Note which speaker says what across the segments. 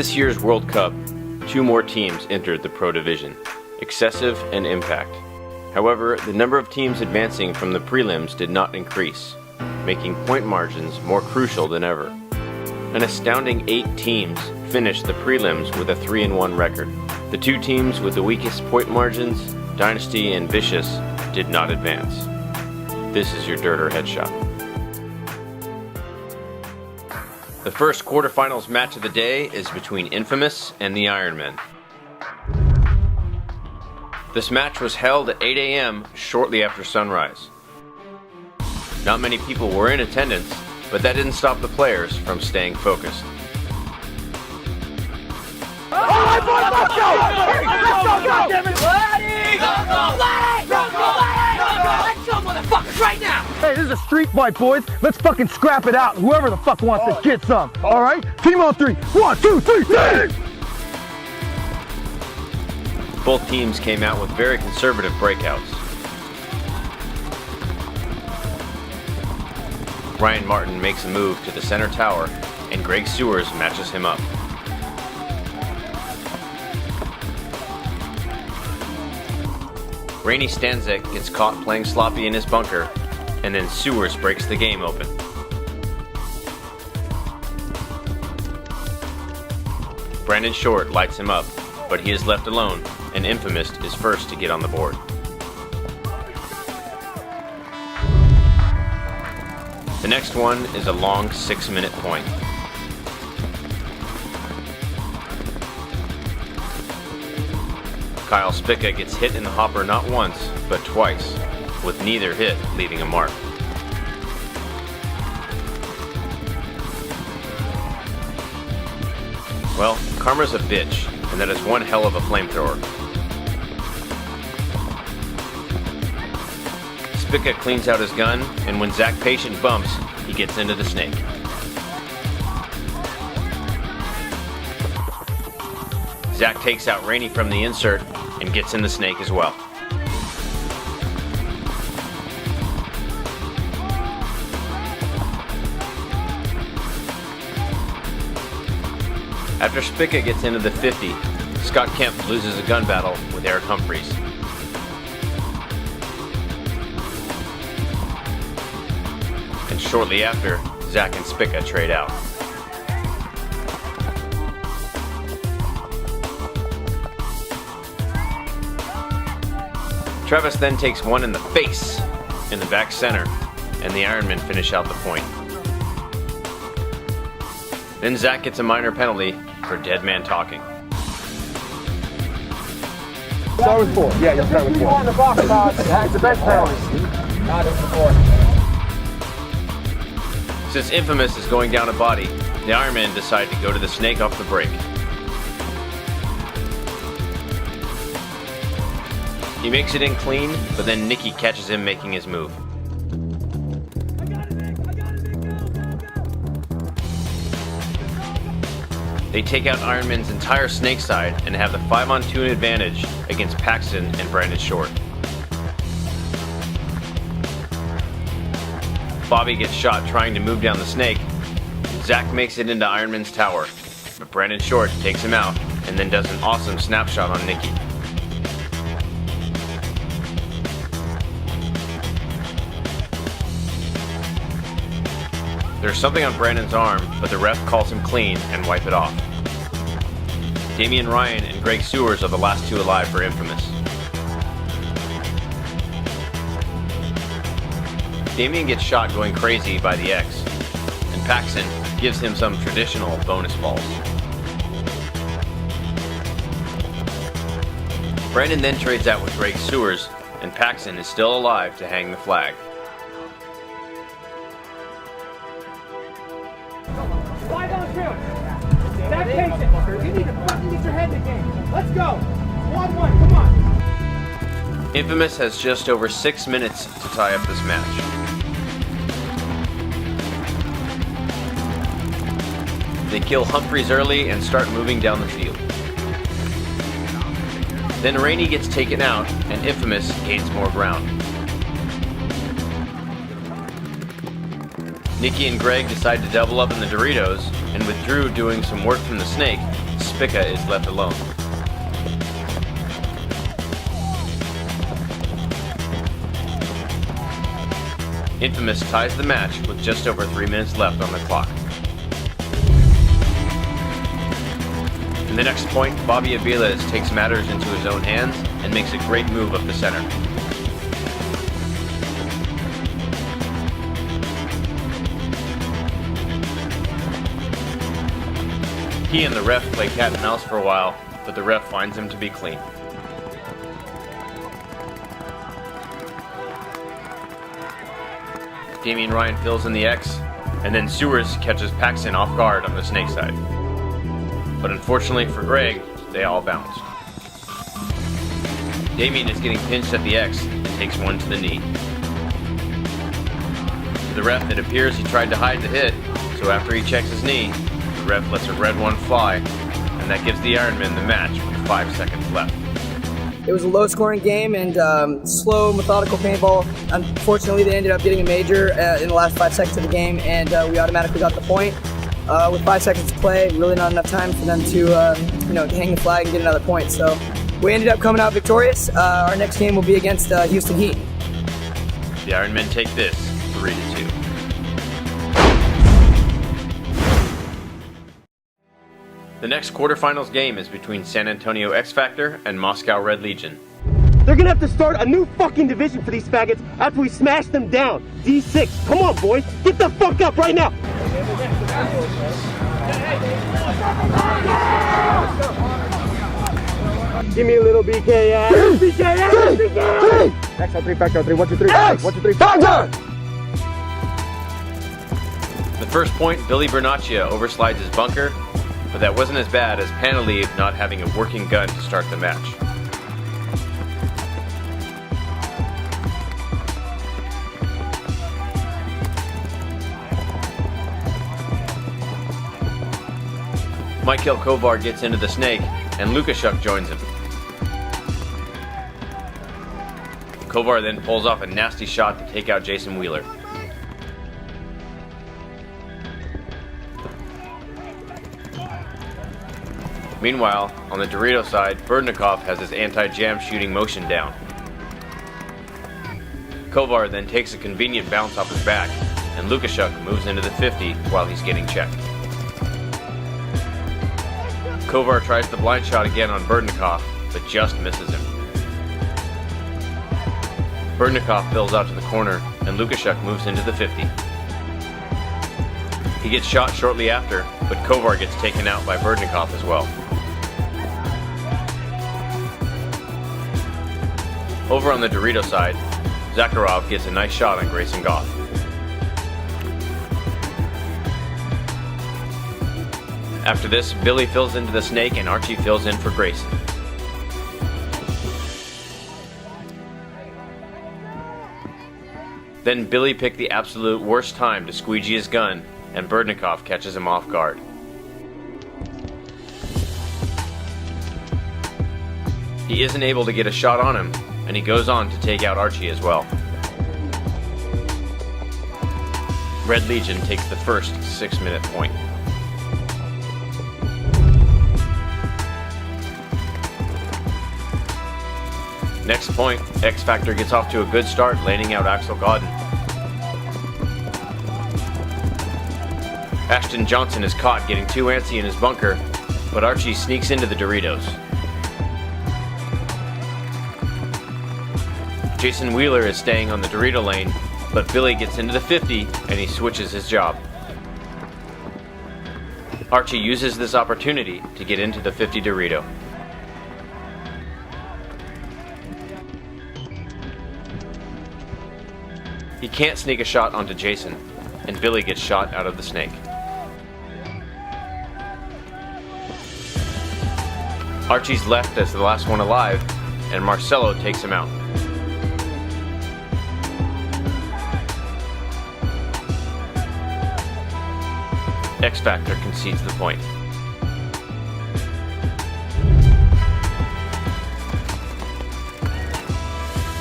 Speaker 1: this year's World Cup, 2 more teams entered the Pro Division, Excessive and Impact. However, the number of teams advancing from the prelims did not increase, making point margins more crucial than ever. An astounding 8 teams finished the prelims with a 3-1 record. The 2 teams with the weakest point margins, Dynasty and Vicious, did not advance. This is your Derder Headshot. The first quarterfinals match of the day is between Infamous and the Ironmen. This match was held at 8 a.m. shortly after sunrise. Not many people were in attendance, but that didn't stop the players from staying focused.
Speaker 2: Hey, this is a street fight, boys. Let's fucking scrap it out. Whoever the fuck wants to get some. All right? Team on 3. 1, 2, 3, 3!
Speaker 1: Both teams came out with very conservative breakouts. Ryan Martin makes a move to the center tower, and Greg Sewers matches him up. Rainey Stanzik gets caught playing sloppy in his bunker, and then Sewers breaks the game open. Brandon Short lights him up, but he is left alone, and Infamous is first to get on the board. The next one is a long 6-minute point. Kyle Spica gets hit in the hopper not once, but twice, with neither hit leaving a mark. Well, karma's a bitch, and that is one hell of a flamethrower. Spica cleans out his gun, and when Zach Patient bumps, he gets into the snake. Zach takes out Rainey from the insert and gets in the snake as well. After Spica gets into the 50, Scott Kemp loses a gun battle with Eric Humphreys. And shortly after, Zach and Spica trade out. Travis then takes one in the face in the back center, and the Ironmen finish out the point. Then Zach gets a minor penalty for dead man talking.
Speaker 2: Start with 4. Yeah, you'll start with 4. On the box, it's the best penalty. Not in the 4.
Speaker 1: Since Infamous is going down a body, the Ironmen decide to go to the snake off the break. He makes it in clean, but then Nicky catches him making his move. They take out Ironman's entire snake side and have the 5-on-2 advantage against Paxton and Brandon Short. Bobby gets shot trying to move down the snake. Zach makes it into Ironman's tower, but Brandon Short takes him out and then does an awesome snapshot on Nicky. There's something on Brandon's arm, but the ref calls him clean and wipe it off. Damian Ryan and Greg Sewers are the last 2 alive for Infamous. Damian gets shot going crazy by the X, and Paxton gives him some traditional bonus balls. Brandon then trades out with Greg Sewers, and Paxton is still alive to hang the flag.
Speaker 2: Zach Patient, you need to fucking get your head in the game. Let's go. 1-1, come on.
Speaker 1: Infamous has just over 6 minutes to tie up this match. They kill Humphreys early and start moving down the field. Then Rainey gets taken out, and Infamous gains more ground. Nicky and Greg decide to double up in the Doritos, and with Drew doing some work from the snake, Spica is left alone. Infamous ties the match with just over 3 minutes left on the clock. In the next point, Bobby Aviles takes matters into his own hands and makes a great move up the center. He and the ref play cat and mouse for a while, but the ref finds him to be clean. Damien Ryan fills in the X, and then Sewers catches Paxton off guard on the snake side. But unfortunately for Greg, they all bounced. Damien is getting pinched at the X and takes one to the knee. To the ref, it appears he tried to hide the hit, so after he checks his knee, the ref lets a red one fly, and that gives the Ironman the match with 5 seconds left.
Speaker 3: It was a low-scoring game and slow, methodical paintball. Unfortunately, they ended up getting a major in the last 5 seconds of the game, and we automatically got the point. With 5 seconds to play, really not enough time for them to hang the flag and get another point. So we ended up coming out victorious. Our next game will be against Houston Heat.
Speaker 1: The Ironmen take this 3-2. The next quarterfinals game is between San Antonio X Factor and Moscow Red Legion.
Speaker 4: They're gonna have to start a new fucking division for these faggots after we smash them down. D6, come on boys, get the fuck up right now. Give me a little BKS. BKS! Factor 3, Factor 3, 1, 2, 3, 1, 2, 3, Factor!
Speaker 1: The first point, Billy Bernaccia overslides his bunker, but that wasn't as bad as Panaleave not having a working gun to start the match. Michael Kovar gets into the snake, and Lukashuk joins him. Kovar then pulls off a nasty shot to take out Jason Wheeler. Meanwhile, on the Dorito side, Berdnikov has his anti-jam shooting motion down. Kovar then takes a convenient bounce off his back, and Lukashuk moves into the 50 while he's getting checked. Kovar tries the blind shot again on Berdnikov, but just misses him. Berdnikov fills out to the corner, and Lukashuk moves into the 50. He gets shot shortly after, but Kovar gets taken out by Berdnikov as well. Over on the Dorito side, Zakharov gets a nice shot on Grayson Goff. After this, Billy fills into the snake and Archie fills in for Grayson. Then Billy picked the absolute worst time to squeegee his gun, and Berdnikov catches him off guard. He isn't able to get a shot on him, and he goes on to take out Archie as well. Red Legion takes the first 6-minute point. Next point, X Factor gets off to a good start, laning out Axel Godden. Ashton Johnson is caught getting too antsy in his bunker, but Archie sneaks into the Doritos. Jason Wheeler is staying on the Dorito lane, but Billy gets into the 50 and he switches his job. Archie uses this opportunity to get into the 50 Dorito. He can't sneak a shot onto Jason, and Billy gets shot out of the snake. Archie's left as the last one alive, and Marcelo takes him out. X Factor concedes the point.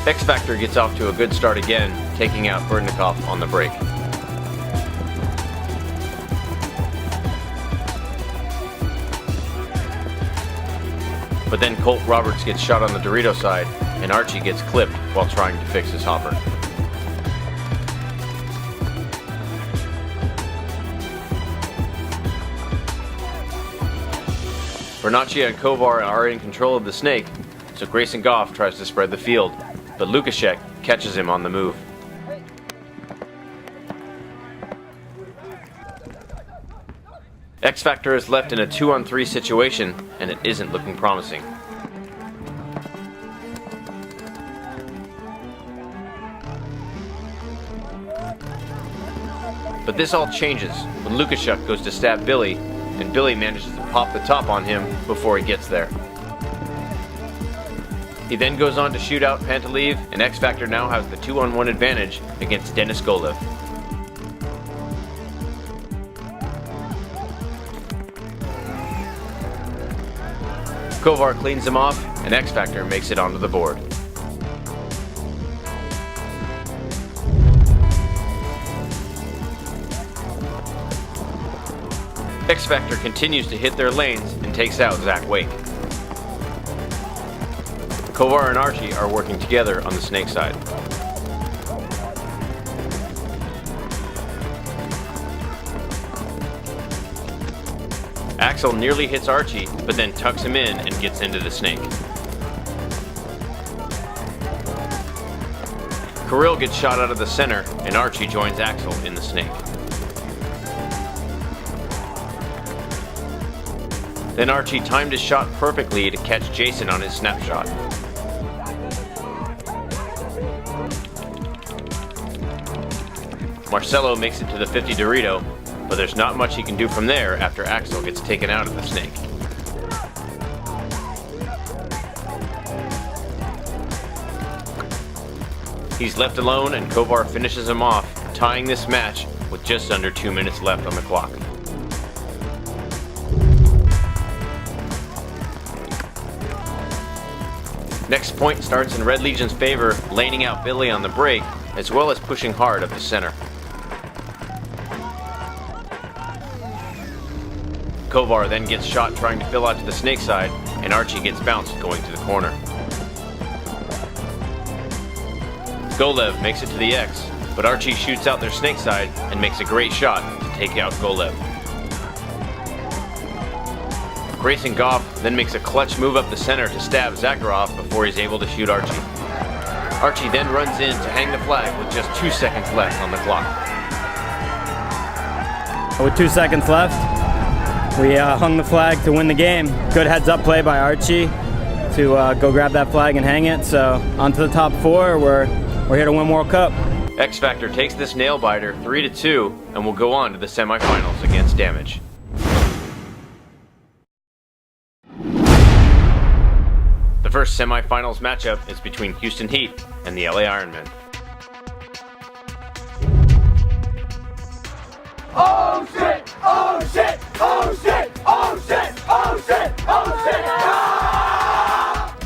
Speaker 1: X Factor gets off to a good start again, taking out Berdnikov on the break. But then Colt Roberts gets shot on the Dorito side, and Archie gets clipped while trying to fix his hopper. Bernacchi and Kovar are in control of the snake, so Grayson Goff tries to spread the field, but Lukashek catches him on the move. X Factor is left in a 2-on-3 situation, and it isn't looking promising. But this all changes when Lukashek goes to stab Billy, and Billy manages to pop the top on him before he gets there. He then goes on to shoot out Pantaleev, and X Factor now has the 2-on-1 advantage against Denis Golev. Kovar cleans him off, and X Factor makes it onto the board. X Factor continues to hit their lanes and takes out Zach Wake. Kovar and Archie are working together on the snake side. Axel nearly hits Archie, but then tucks him in and gets into the snake. Kirill gets shot out of the center, and Archie joins Axel in the snake. Then Archie timed his shot perfectly to catch Jason on his snapshot. Marcelo makes it to the 50 Dorito, but there's not much he can do from there after Axel gets taken out of the snake. He's left alone, and Kovar finishes him off, tying this match with just under 2 minutes left on the clock. Next point starts in Red Legion's favor, laning out Billy on the break, as well as pushing hard up the center. Kovar then gets shot trying to fill out to the snake side, and Archie gets bounced going to the corner. Golev makes it to the X, but Archie shoots out their snake side and makes a great shot to take out Golev. Grayson Goff then makes a clutch move up the center to stab Zakharov before he's able to shoot Archie. Archie then runs in to hang the flag with just 2 seconds left on the clock.
Speaker 5: With 2 seconds left, we hung the flag to win the game. Good heads-up play by Archie to go grab that flag and hang it. So on to the top 4. We're here to win World Cup.
Speaker 1: X Factor takes this nail-biter 3-2 and will go on to the semifinals against Damage. The first semifinals matchup is between Houston Heat and the LA Ironmen.
Speaker 2: Oh shit! Oh shit! Oh shit! Oh shit! Oh shit! Oh shit! Ah!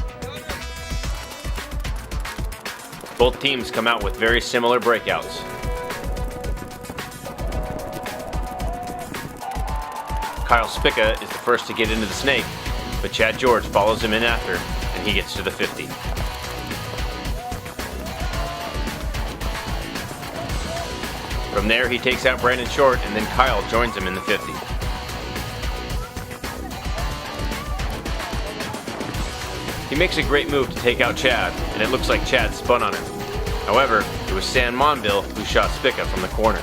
Speaker 1: Both teams come out with very similar breakouts. Kyle Spica is the first to get into the snake, but Chad George follows him in after, and he gets to the 50. From there, he takes out Brandon Short, and then Kyle joins him in the 50. He makes a great move to take out Chad, and it looks like Chad spun on him. However, it was San Monville who shot Spica from the corner.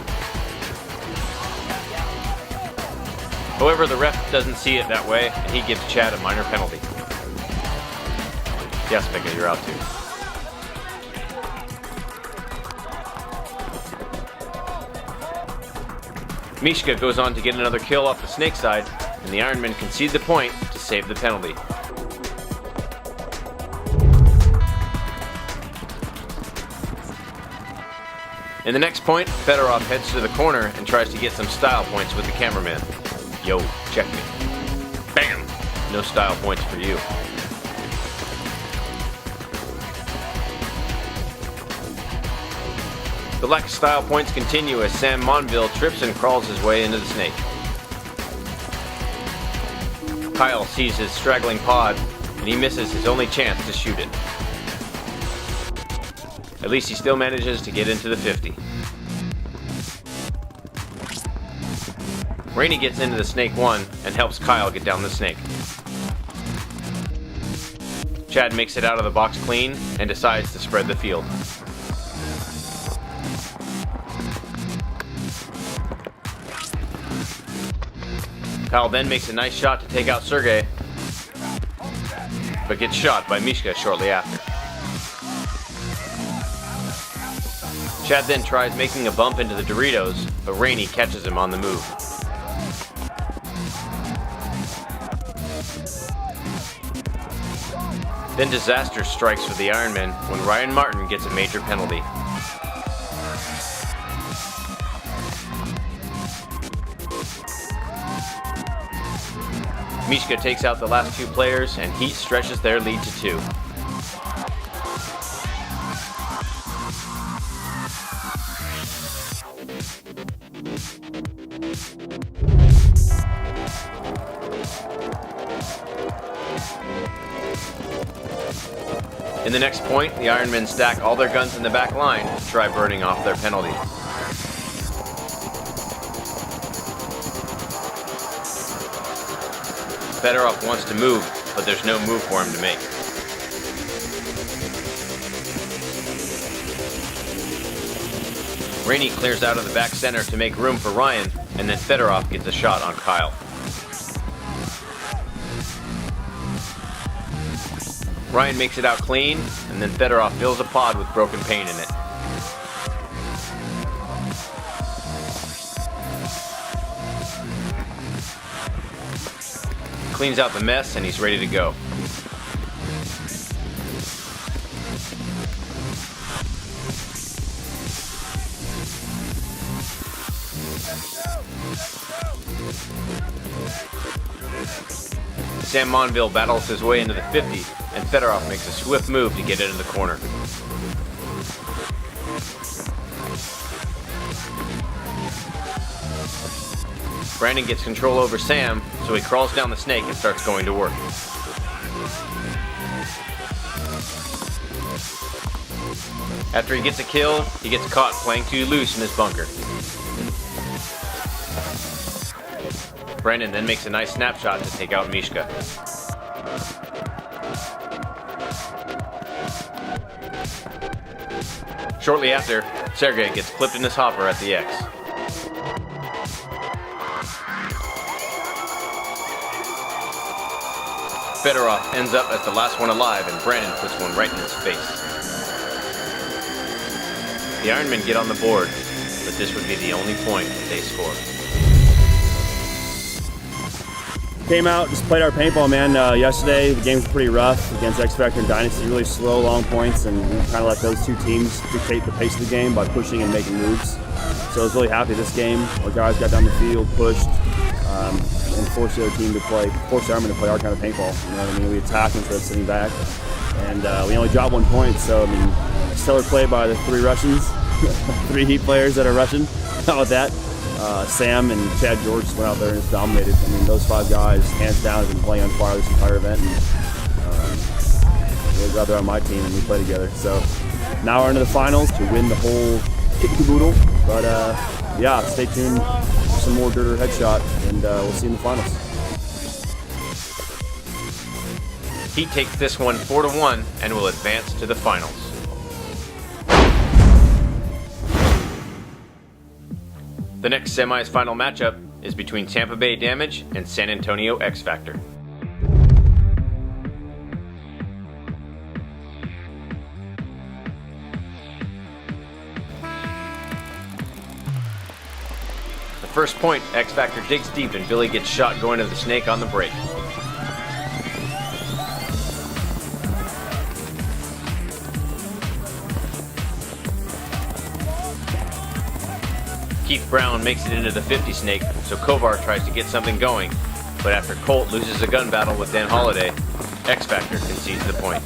Speaker 1: However, the ref doesn't see it that way, and he gives Chad a minor penalty. Yes, Spica, you're out too. Mishka goes on to get another kill off the snake side, and the Ironmen concede the point to save the penalty. In the next point, Fedorov heads to the corner and tries to get some style points with the cameraman. Yo, check me. Bam! No style points for you. The lack of style points continue as Sam Monville trips and crawls his way into the snake. Kyle sees his straggling pod and he misses his only chance to shoot it. At least he still manages to get into the 50. Rainey gets into the snake 1 and helps Kyle get down the snake. Chad makes it out of the box clean and decides to spread the field. Kyle then makes a nice shot to take out Sergey, but gets shot by Mishka shortly after. Chad then tries making a bump into the Doritos, but Rainey catches him on the move. Then disaster strikes for the Ironmen when Ryan Martin gets a major penalty. Mishka takes out the last 2 players and Heat stretches their lead to 2. In the next point, the Ironmen stack all their guns in the back line to try burning off their penalty. Fedorov wants to move, but there's no move for him to make. Rainey clears out of the back center to make room for Ryan, and then Fedorov gets a shot on Kyle. Ryan makes it out clean, and then Fedorov fills a pod with broken paint in it. Cleans out the mess, and he's ready to go. Sam Monville battles his way into the 50, and Fedorov makes a swift move to get it in the corner. Brandon gets control over Sam, so he crawls down the snake and starts going to work. After he gets a kill, he gets caught playing too loose in his bunker. Brandon then makes a nice snapshot to take out Mishka. Shortly after, Sergey gets clipped in his hopper at the X. Fedorov ends up as the last one alive, and Brandon puts one right in his face. The Ironmen get on the board, but this would be the only point that they score.
Speaker 5: Came out, just played our paintball, man. Yesterday, the game was pretty rough against X Factor and Dynasty, really slow, long points, and we kind of let those 2 teams dictate the pace of the game by pushing and making moves. So I was really happy this game. Our guys got down the field, pushed, and forced the other team to play, forced the Ironmen to play our kind of paintball. You know what I mean? We attacked instead of sitting back, and we only dropped 1 point. So I mean, stellar play by the 3 Russians, 3 Heat players that are Russian. How about that? Sam and Chad George just went out there and just dominated. I mean, those 5 guys, hands down, have been playing on fire this entire event. And they were out there on my team, and we play together. So now we're into the finals to win the whole kit and caboodle. But yeah, stay tuned for some more Derder headshot, and we'll see you in the finals.
Speaker 1: Heat takes this one 4-1 and will advance to the finals. The next semi's final matchup is between Tampa Bay Damage and San Antonio X Factor. The first point, X Factor digs deep and Billy gets shot going to the snake on the break. Keith Brown makes it into the 50 snake, so Kovar tries to get something going, but after Colt loses a gun battle with Dan Holliday, X Factor concedes the point.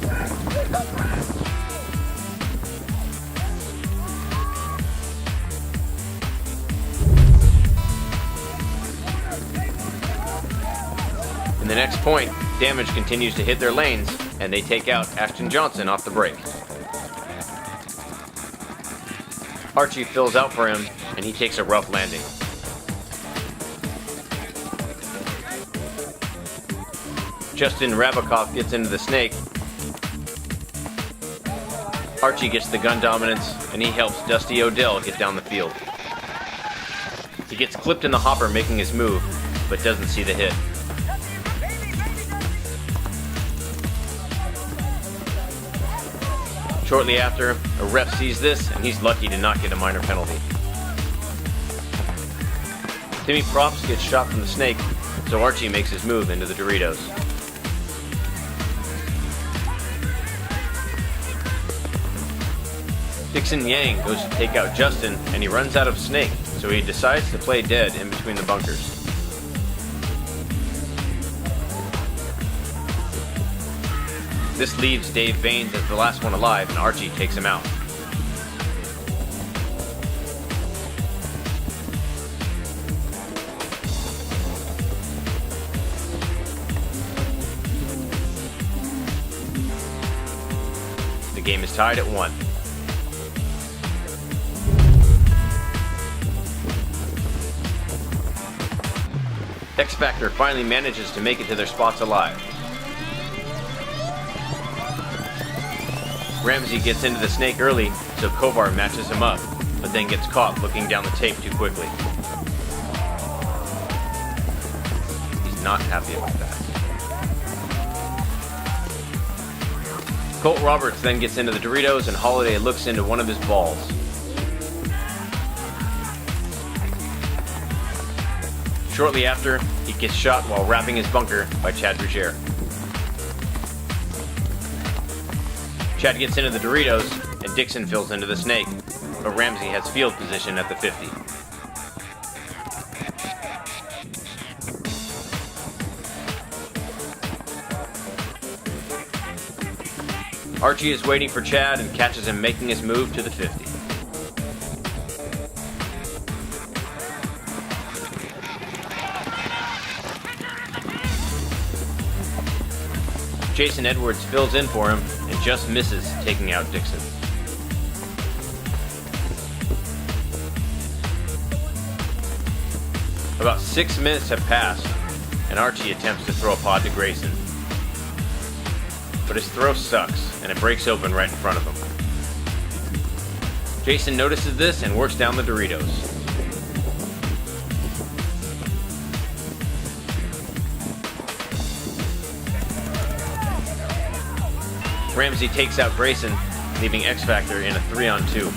Speaker 1: In the next point, Damage continues to hit their lanes, and they take out Ashton Johnson off the break. Archie fills out for him, and he takes a rough landing. Justin Rabakov gets into the snake. Archie gets the gun dominance, and he helps Dusty Odell get down the field. He gets clipped in the hopper making his move, but doesn't see the hit. Shortly after, a ref sees this, and he's lucky to not get a minor penalty. Timmy Props gets shot from the snake, so Archie makes his move into the Doritos. Dixon Yang goes to take out Justin, and he runs out of snake, so he decides to play dead in between the bunkers. This leaves Dave Baines as the last one alive, and Archie takes him out. The game is tied at 1. X Factor finally manages to make it to their spots alive. Ramsey gets into the snake early, so Kovar matches him up, but then gets caught looking down the tape too quickly. He's not happy about that. Colt Roberts then gets into the Doritos, and Holiday looks into one of his balls. Shortly after, he gets shot while wrapping his bunker by Chad Brugere. Chad gets into the Doritos, and Dixon fills into the snake, but Ramsey has field position at the 50. Archie is waiting for Chad and catches him making his move to the 50. Jason Edwards fills in for him and just misses taking out Dixon. About 6 minutes have passed, and Archie attempts to throw a pod to Grayson. But his throw sucks, and it breaks open right in front of him. Jason notices this and works down the Doritos. Ramsey takes out Grayson, leaving X Factor in a 3-on-2.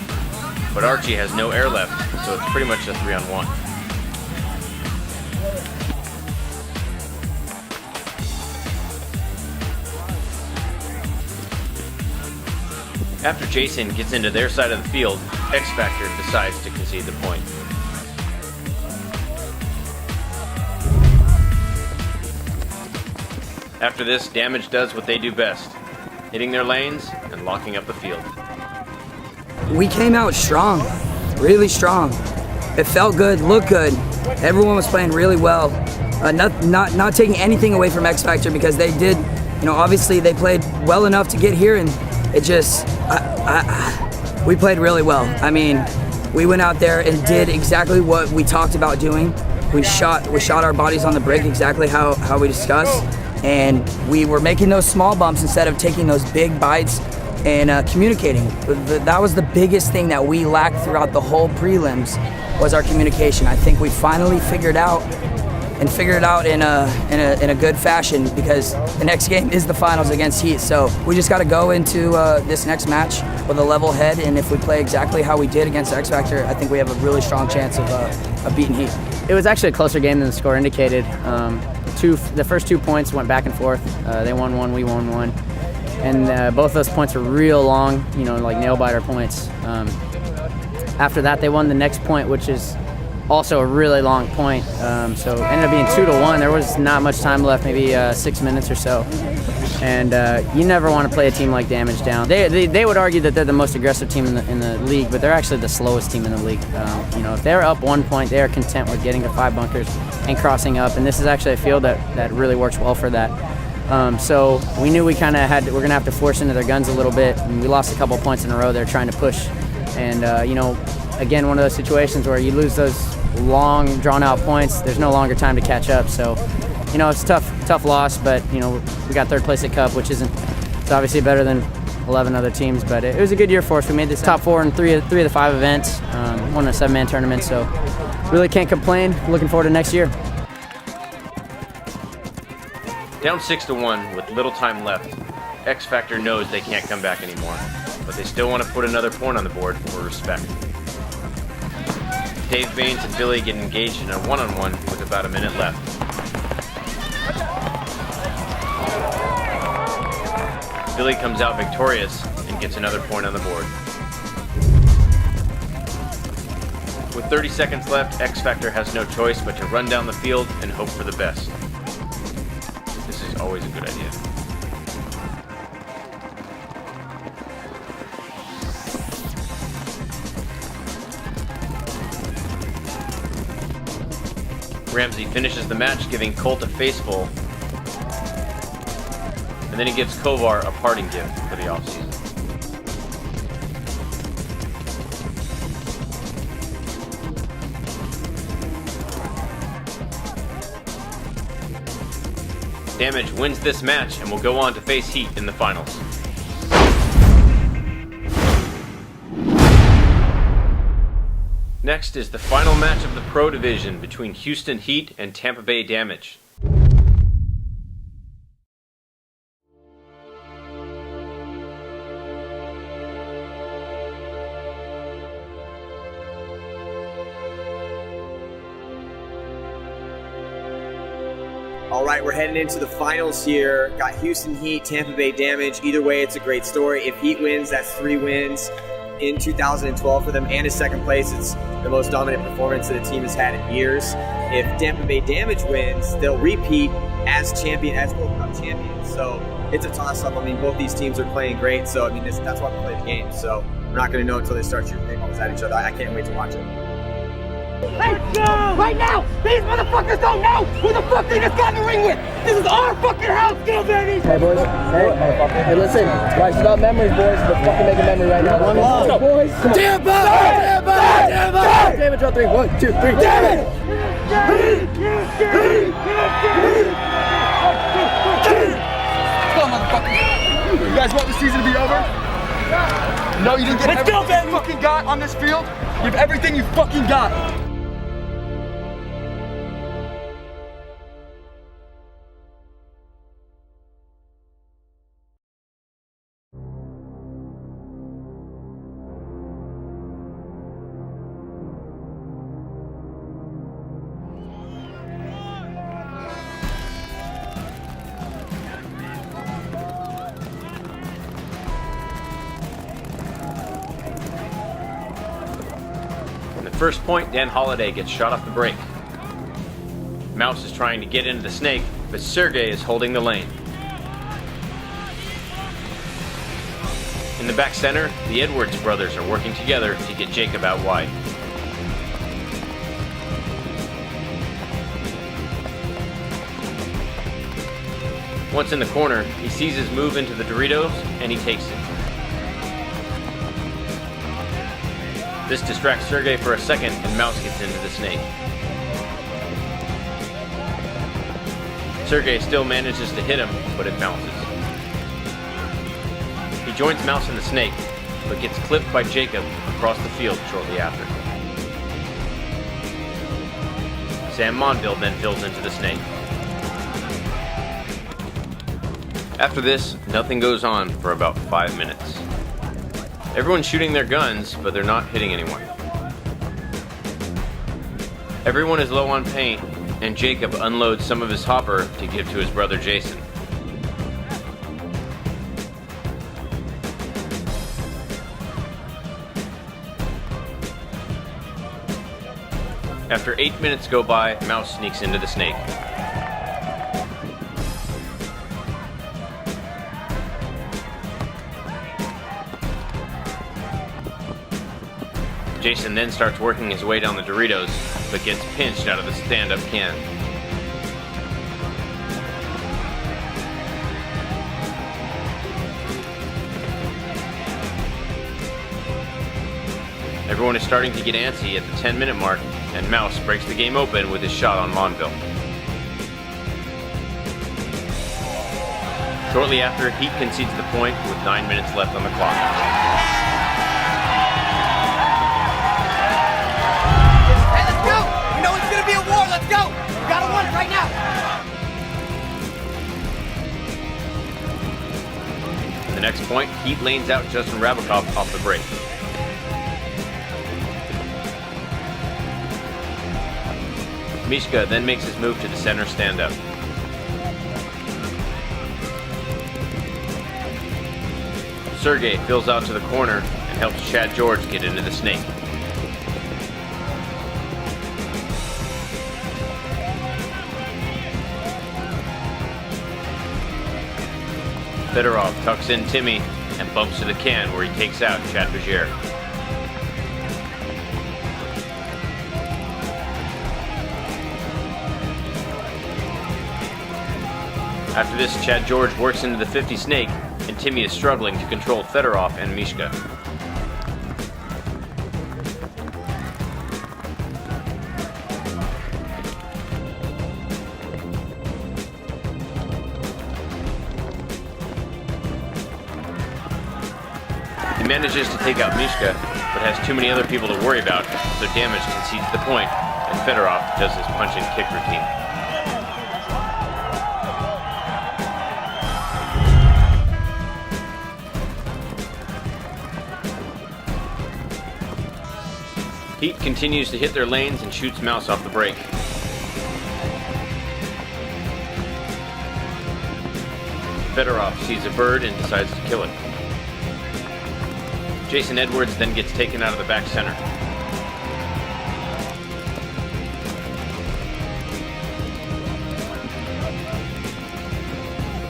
Speaker 1: But Archie has no air left, so it's pretty much a 3-on-1. After Jason gets into their side of the field, X Factor decides to concede the point. After this, Damage does what they do best, hitting their lanes and locking up the field.
Speaker 3: We came out strong, really strong. It felt good, looked good. Everyone was playing really well. Not taking anything away from X Factor, because they did, obviously they played well enough to get here, and it just, we played really well. I mean, we went out there and did exactly what we talked about doing. We shot our bodies on the break exactly how we discussed. And we were making those small bumps instead of taking those big bites and communicating. That was the biggest thing that we lacked throughout the whole prelims, was our communication. I think we finally figured it out in a good fashion, because the next game is the finals against Heat. So we just got to go into this next match with a level head, and if we play exactly how we did against X Factor, I think we have a really strong chance of beating Heat.
Speaker 6: It was actually a closer game than the score indicated. The first 2 points went back and forth. They won one, we won one. And both those points were real long, like nail-biter points. After that, they won the next point, which is also a really long point. So it ended up being 2-1. There was not much time left, maybe 6 minutes or so. And you never want to play a team like Damage down. They would argue that they're the most aggressive team in the league, but they're actually the slowest team in the league. If they're up 1 point, they are content with getting to 5 bunkers and crossing up. And this is actually a field that really works well for that. So we knew we're going to have to force into their guns a little bit, and we lost a couple points in a row there trying to push. And, again, one of those situations where you lose those long, drawn-out points, there's no longer time to catch up. So, it's a tough loss, but, we got third place at Cup, which it's obviously better than 11 other teams, but it was a good year for us. We made this top 4 in three of the 5 events, won a 7-man tournament, so really can't complain. Looking forward to next year.
Speaker 1: Down 6-1 with little time left, X Factor knows they can't come back anymore, but they still want to put another point on the board for respect. Dave Baines and Billy get engaged in a one-on-one with about a minute left. Billy comes out victorious and gets another point on the board. With 30 seconds left, X Factor has no choice but to run down the field and hope for the best. This is always a good idea. Ramsey finishes the match, giving Colt a faceful, and then he gives Kovar a parting gift for the offseason. Damage wins this match and will go on to face Heat in the finals. Next is the final match of the Pro Division between Houston Heat and Tampa Bay Damage.
Speaker 7: All right, we're heading into the finals here. Got Houston Heat, Tampa Bay Damage. Either way, it's a great story. If Heat wins, that's 3 wins in 2012 for them, and in second place, it's the most dominant performance that the team has had in years. If Tampa Bay Damage wins, they'll repeat as World Cup champions. So it's a toss-up. I mean, both these teams are playing great. So I mean, that's why we play the game. So we're not going to know until they start shooting paintballs at each other. I can't wait to watch it.
Speaker 4: Hey, right now, these motherfuckers don't know who the fuck they just got in the ring with. This is our fucking house, go baby.
Speaker 2: Hey, boys. Hey, listen. Life's about memories, boys. Let's fucking make a memory right now. Let's go, boys. Come on. Tampa! Damage on 3. 1, 2, 3. Damage! Come on, motherfucker. You guys want the season to be over? No, you didn't get everything you fucking got on this field. You have everything you fucking got.
Speaker 1: First point, Dan Holiday gets shot off the break. Mouse is trying to get into the snake, but Sergey is holding the lane. In the back center, the Edwards brothers are working together to get Jacob out wide. Once in the corner, he sees his move into the Doritos, and he takes it. This distracts Sergey for a second, and Mouse gets into the snake. Sergey still manages to hit him, but it bounces. He joins Mouse in the snake, but gets clipped by Jacob across the field shortly after. Sam Monville then fills into the snake. After this, nothing goes on for about 5 minutes. Everyone's shooting their guns, but they're not hitting anyone. Everyone is low on paint, and Jacob unloads some of his hopper to give to his brother Jason. After 8 minutes go by, Mouse sneaks into the snake. Jason then starts working his way down the Doritos, but gets pinched out of the stand-up can. Everyone is starting to get antsy at the 10-minute mark, and Mouse breaks the game open with his shot on Monville. Shortly after, Heat concedes the point with 9 minutes left on the clock.
Speaker 8: Hey, let's go! We know it's gonna be a war, let's go! We gotta win it right now!
Speaker 1: The next point, Heat lanes out Justin Rabakov off the break. Mishka then makes his move to the center stand-up. Sergey fills out to the corner and helps Chad George get into the snake. Fedorov tucks in Timmy and bumps to the can where he takes out Chad Berger. After this, Chad George works into the 50 snake, and Timmy is struggling to control Fedorov and Mishka. He manages to take out Mishka, but has too many other people to worry about, so Damage concedes the point, and Fedorov does his punch and kick routine. Heat continues to hit their lanes and shoots Mouse off the break. Fedorov sees a bird and decides to kill it. Jason Edwards then gets taken out of the back center.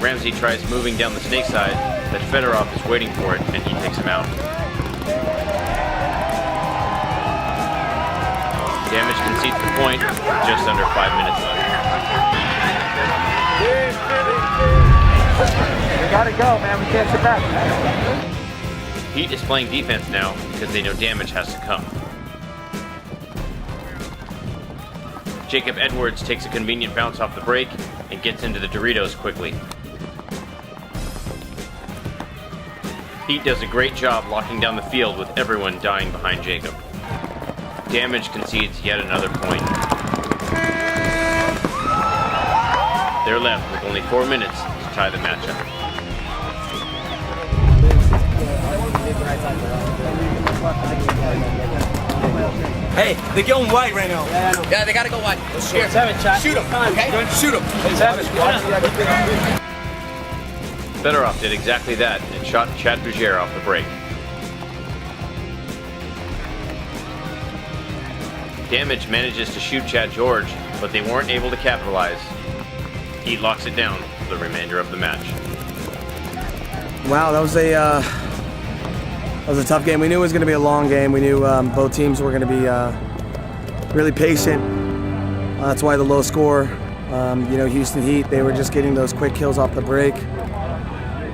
Speaker 1: Ramsey tries moving down the snake side, but Fedorov is waiting for it and he takes him out. Damage concedes the point with just under 5 minutes left.
Speaker 2: We gotta go, man. We can't sit back.
Speaker 1: Heat is playing defense now because they know Damage has to come. Jacob Edwards takes a convenient bounce off the break and gets into the Doritos quickly. Heat does a great job locking down the field with everyone dying behind Jacob. Damage concedes yet another point. They're left with only 4 minutes to tie the matchup.
Speaker 8: Hey, they're going wide right now. Yeah, they gotta go wide. Here, shoot them, okay? Shoot them.
Speaker 1: Fedorov did exactly that and shot Chad Berger off the break. Damage manages to shoot Chad George, but they weren't able to capitalize. Heat locks it down for the remainder of the match.
Speaker 3: Wow, that was a tough game. We knew it was going to be a long game. We knew both teams were going to be really patient. That's why the low score. Houston Heat, they were just getting those quick kills off the break,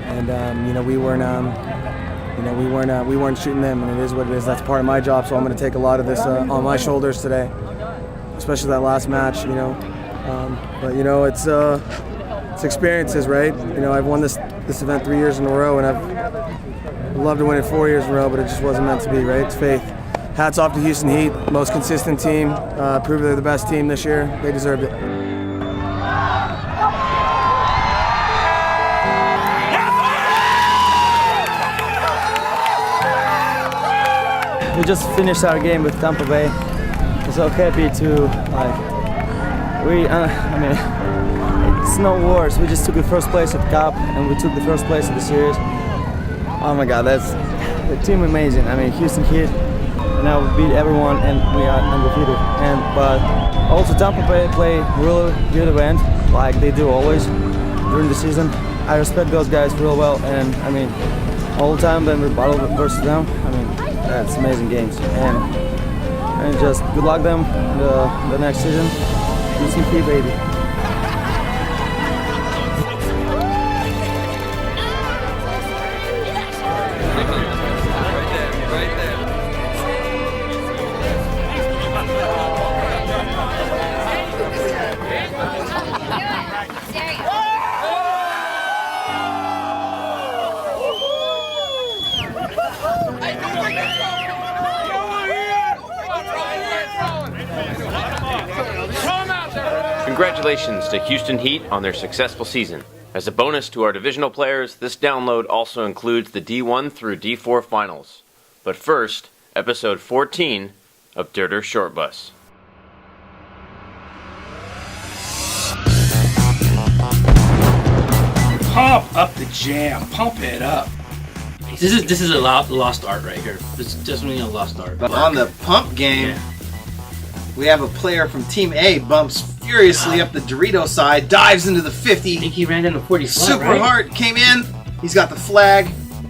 Speaker 3: and we weren't shooting them. And it is what it is. That's part of my job. So I'm going to take a lot of this on my shoulders today, especially that last match. It's experiences, right? I've won this event 3 years in a row, and I'd love to win it 4 years in a row, but it just wasn't meant to be, right? It's faith. Hats off to Houston Heat, most consistent team, proved they're the best team this year. They deserved it.
Speaker 9: We just finished our game with Tampa Bay. I'm so happy to it's no words. We just took the first place at Cup, and we took the first place in the series. Oh my God, that's the team amazing. Houston Heat, now we beat everyone, and we are undefeated. But also Tampa Bay play really good event, like they do always during the season. I respect those guys real well, and all the time when we battle versus them, that's amazing games. And just good luck them the next season. Houston Heat, baby.
Speaker 1: Congratulations to Houston Heat on their successful season. As a bonus to our divisional players, this download also includes the D1 through D4 finals. But first, episode 14 of Derder Short Bus.
Speaker 10: Pump up the jam. Pump it up.
Speaker 11: This is a lost art right here. This is definitely a lost art.
Speaker 12: But on the pump game, we have a player from Team A bumps furiously up the Dorito side, dives into the 50.
Speaker 11: I think he ran into 40 flat,
Speaker 12: Super
Speaker 11: right?
Speaker 12: hard, came in. He's got the flag.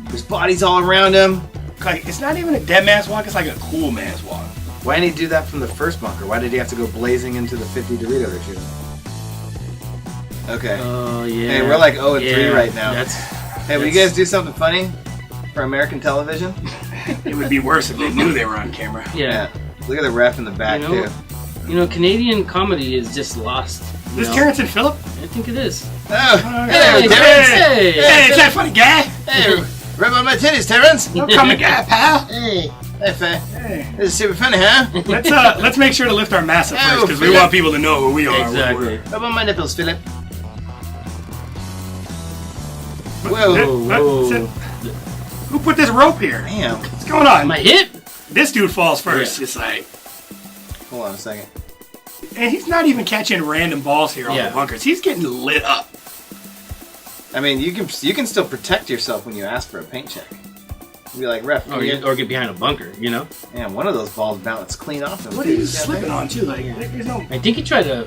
Speaker 12: His body's all around him.
Speaker 10: Like, it's not even a dead man's walk, it's like a cool man's walk.
Speaker 12: Why didn't he do that from the first bunker? Why did he have to go blazing into the 50 Dorito they're shooting? Okay.
Speaker 11: Oh, yeah.
Speaker 12: Hey, we're like 0-3 right now. Hey, will you guys do something funny for American television?
Speaker 10: It would be worse if they knew they were on camera.
Speaker 11: Yeah.
Speaker 12: Look at the ref in the back, too.
Speaker 11: You know, Canadian comedy is just lost.
Speaker 10: Is Terrence and Phillip?
Speaker 11: I think it is.
Speaker 12: Oh,
Speaker 11: hey,
Speaker 12: Terrence!
Speaker 11: Hey,
Speaker 10: is that funny guy?
Speaker 12: Hey, rub on my titties, Terrence!
Speaker 10: Oh, come on, guy, pal!
Speaker 12: Hey, this is super funny, huh?
Speaker 10: Let's make sure to lift our mass up first, because we want people to know who we are.
Speaker 11: Exactly.
Speaker 12: Rub on my nipples, Philip. Whoa.
Speaker 10: Who put this rope here?
Speaker 12: Damn.
Speaker 10: What's going on?
Speaker 11: My hip?
Speaker 10: This dude falls first.
Speaker 11: Yeah.
Speaker 10: It's like...
Speaker 12: Hold on a second.
Speaker 10: And he's not even catching random balls here on the bunkers. He's getting lit up.
Speaker 12: I mean, you can still protect yourself when you ask for a paint check. You'd be like, ref,
Speaker 11: or get behind a bunker, you know?
Speaker 12: Man, one of those balls bounced clean off him.
Speaker 10: What are you slipping on, too? Like, there's no...
Speaker 11: I think he tried to...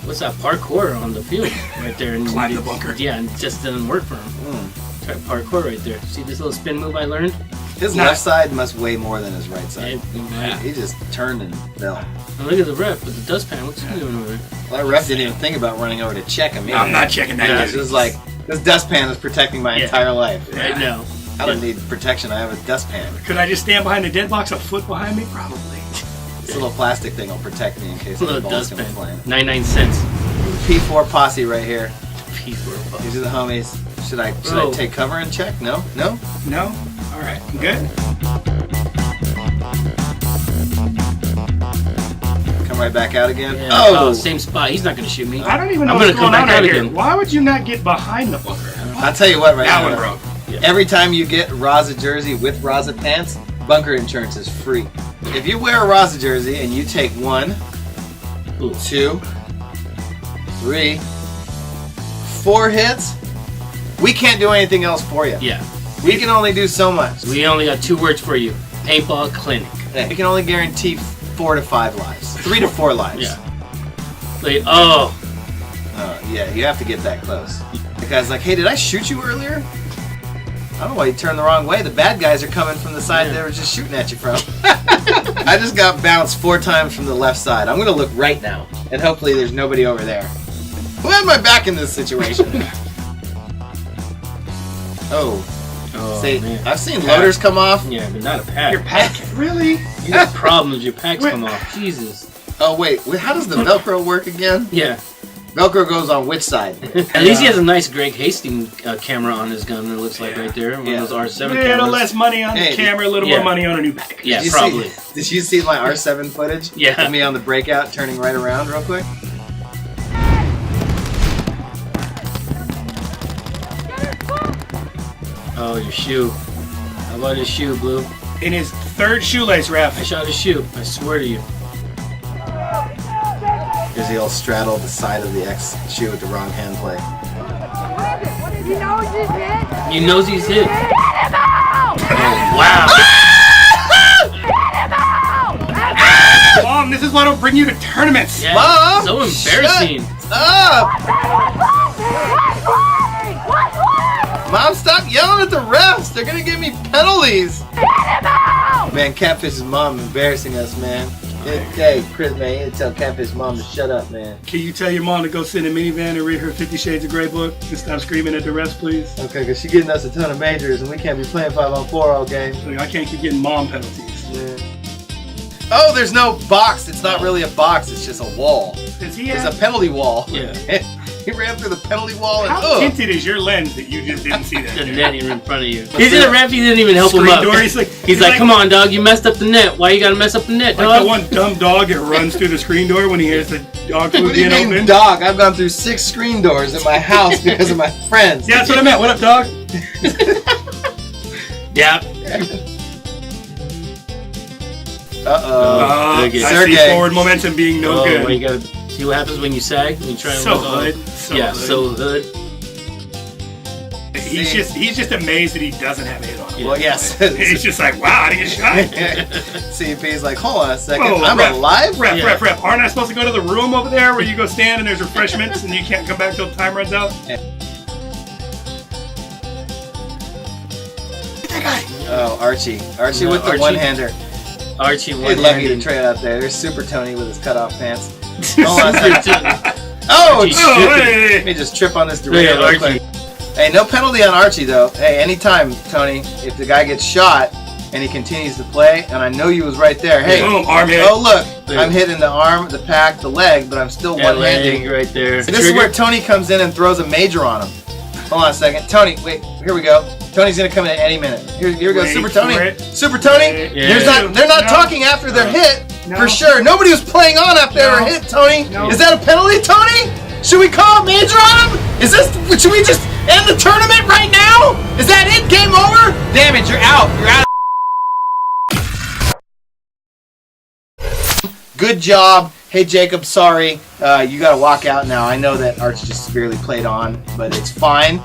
Speaker 11: What's that? Parkour on the field right there. And
Speaker 10: climb the bunker.
Speaker 11: Yeah, and it just didn't work for him. Tried parkour right there. See this little spin move I learned?
Speaker 12: His left side must weigh more than his right side.
Speaker 11: Yeah.
Speaker 12: He just turned and fell.
Speaker 11: Now look at the ref with the dustpan. What's he doing over there?
Speaker 12: Well, that ref didn't even think about running over to check him.
Speaker 10: No, I'm not checking that.
Speaker 12: It was like, this dustpan is protecting my entire life.
Speaker 11: Right now.
Speaker 12: I don't need protection. I have a dustpan.
Speaker 10: Could I just stand behind the dead box a foot behind me? Probably.
Speaker 12: This little plastic thing will protect me in case
Speaker 11: a
Speaker 12: the
Speaker 11: little
Speaker 12: balls come
Speaker 11: dustpan.
Speaker 12: flying.
Speaker 11: 99 cents.
Speaker 12: P4 posse right here.
Speaker 11: P4 posse.
Speaker 12: These are the homies. Should I take cover and check? No? No?
Speaker 10: No? Alright. Good?
Speaker 12: Come right back out again.
Speaker 11: Yeah.
Speaker 12: Oh!
Speaker 11: Same spot. He's not going to shoot me.
Speaker 10: I don't even know
Speaker 11: I'm
Speaker 10: what's
Speaker 11: gonna come
Speaker 10: going on
Speaker 11: back out
Speaker 10: right here.
Speaker 11: again.
Speaker 10: Why would you not get behind the bunker?
Speaker 12: I'll tell you what right now.
Speaker 10: That one broke.
Speaker 11: Yeah.
Speaker 12: Every time you get Raza jersey with Raza pants, bunker insurance is free. If you wear a Raza jersey and you take 1, 2, 3, 4 hits, we can't do anything else for you.
Speaker 11: Yeah.
Speaker 12: We can only do so much.
Speaker 11: We only got 2 words for you. Paintball clinic.
Speaker 12: Yeah, we can only guarantee 4 to 5 lives. 3 to 4 lives.
Speaker 11: Yeah. Like, oh.
Speaker 12: Yeah, you have to get that close. The guy's like, hey, did I shoot you earlier? I don't know why you turned the wrong way. The bad guys are coming from the side they were just shooting at you from. I just got bounced 4 times from the left side. I'm going to look right now, and hopefully there's nobody over there. Who had my back in this situation? Oh, see,
Speaker 11: man.
Speaker 12: I've seen loaders come off.
Speaker 11: Yeah, but not a pack.
Speaker 10: Your pack? Really?
Speaker 11: You got problems. Your packs come off. Jesus.
Speaker 12: Oh, wait, how does the Velcro work again?
Speaker 11: Yeah.
Speaker 12: Velcro goes on which side?
Speaker 11: At least he has a nice Greg Hastings camera on his gun, it looks like right there. One of those R7 cameras.
Speaker 10: A little less money on the camera, a little more money on a new pack.
Speaker 11: Yeah, probably.
Speaker 12: Did you see my R7 footage?
Speaker 11: Yeah.
Speaker 12: Of me on the breakout turning right around real quick?
Speaker 11: Oh, your shoe. How about his shoe, Blue?
Speaker 10: In his 3rd shoelace, ref.
Speaker 11: I shot his shoe. I swear to you.
Speaker 12: Because he'll straddle the side of the X shoe with the wrong hand play.
Speaker 13: He knows he's hit.
Speaker 11: He knows he's hit.
Speaker 13: Oh,
Speaker 11: wow.
Speaker 10: Mom, this is why I don't bring you to tournaments.
Speaker 11: Yeah,
Speaker 12: Mom,
Speaker 11: so embarrassing.
Speaker 12: Stop! Mom, stop yelling at the refs. They're gonna give me penalties. Man, Catfish's mom embarrassing us, man. Hey, Chris, man, you need to tell Catfish's mom to shut up, man.
Speaker 10: Can you tell your mom to go sit in a minivan and read her 50 Shades of Grey book and stop screaming at the refs, please?
Speaker 12: Okay, because she's getting us a ton of majors and we can't be playing 5-on-4 all game.
Speaker 10: I can't keep getting mom penalties.
Speaker 12: Yeah. Oh, there's no box. It's not really a box. It's just a wall.
Speaker 10: Does he
Speaker 12: It's
Speaker 10: have...
Speaker 12: a penalty wall.
Speaker 11: Yeah.
Speaker 12: He ran through the penalty wall and
Speaker 10: How tinted is your lens that you just didn't see that?
Speaker 11: The net even in front of you. He's in a ref. He didn't even help him up.
Speaker 10: Door, he's like,
Speaker 11: come on, dog. You messed up the net. Why you gotta mess up the net, dog?
Speaker 10: Like the one dumb dog that runs through the screen door when he hears the dog food being open.
Speaker 12: Dog? I've gone through 6 screen doors in my house because of my friends.
Speaker 10: Yeah, that's what I meant. What up, dog?
Speaker 11: Yeah.
Speaker 10: I see forward momentum being no good.
Speaker 11: Well, you gotta see what happens when you sag. When you try and
Speaker 10: So
Speaker 11: look
Speaker 10: hood.
Speaker 11: on. So hood.
Speaker 10: He's just amazed that he doesn't have a hit on him.
Speaker 12: Well, yes.
Speaker 10: He's just like, wow, I didn't get shot.
Speaker 12: CP's like, hold on a second,
Speaker 10: Whoa,
Speaker 12: I'm alive?
Speaker 10: Ref. Aren't I supposed to go to the room over there where you go stand and there's refreshments and you can't come back till time runs out?
Speaker 12: Oh, Archie with the one-hander.
Speaker 11: Archie
Speaker 12: He'd love you to trade out there. There's Super Tony with his cutoff pants. Hold on a second. Oh, let me just trip on this derailleur real quick. Hey, no penalty on Archie though. Hey, anytime, Tony, if the guy gets shot and he continues to play, and I know you was right there. Hey,
Speaker 10: arm hit.
Speaker 12: Oh look, I'm hitting the arm, the pack, the leg, but I'm still one-handed.
Speaker 11: Right there.
Speaker 12: So this is where Tony comes in and throws a major on him. Hold on a second, Tony. Wait, here we go. Tony's gonna come in at any minute. Here goes Super Tony. Super Tony. They're not talking after their hit for sure. Nobody was playing on after their hit, Tony. Is that a penalty, Tony? Should we call a major on him? Should we just end the tournament right now? Is that it? Game over? Damn it, you're out. You're out. Good job. Hey Jacob, sorry. You gotta walk out now. I know that Arch just severely played on, but it's fine.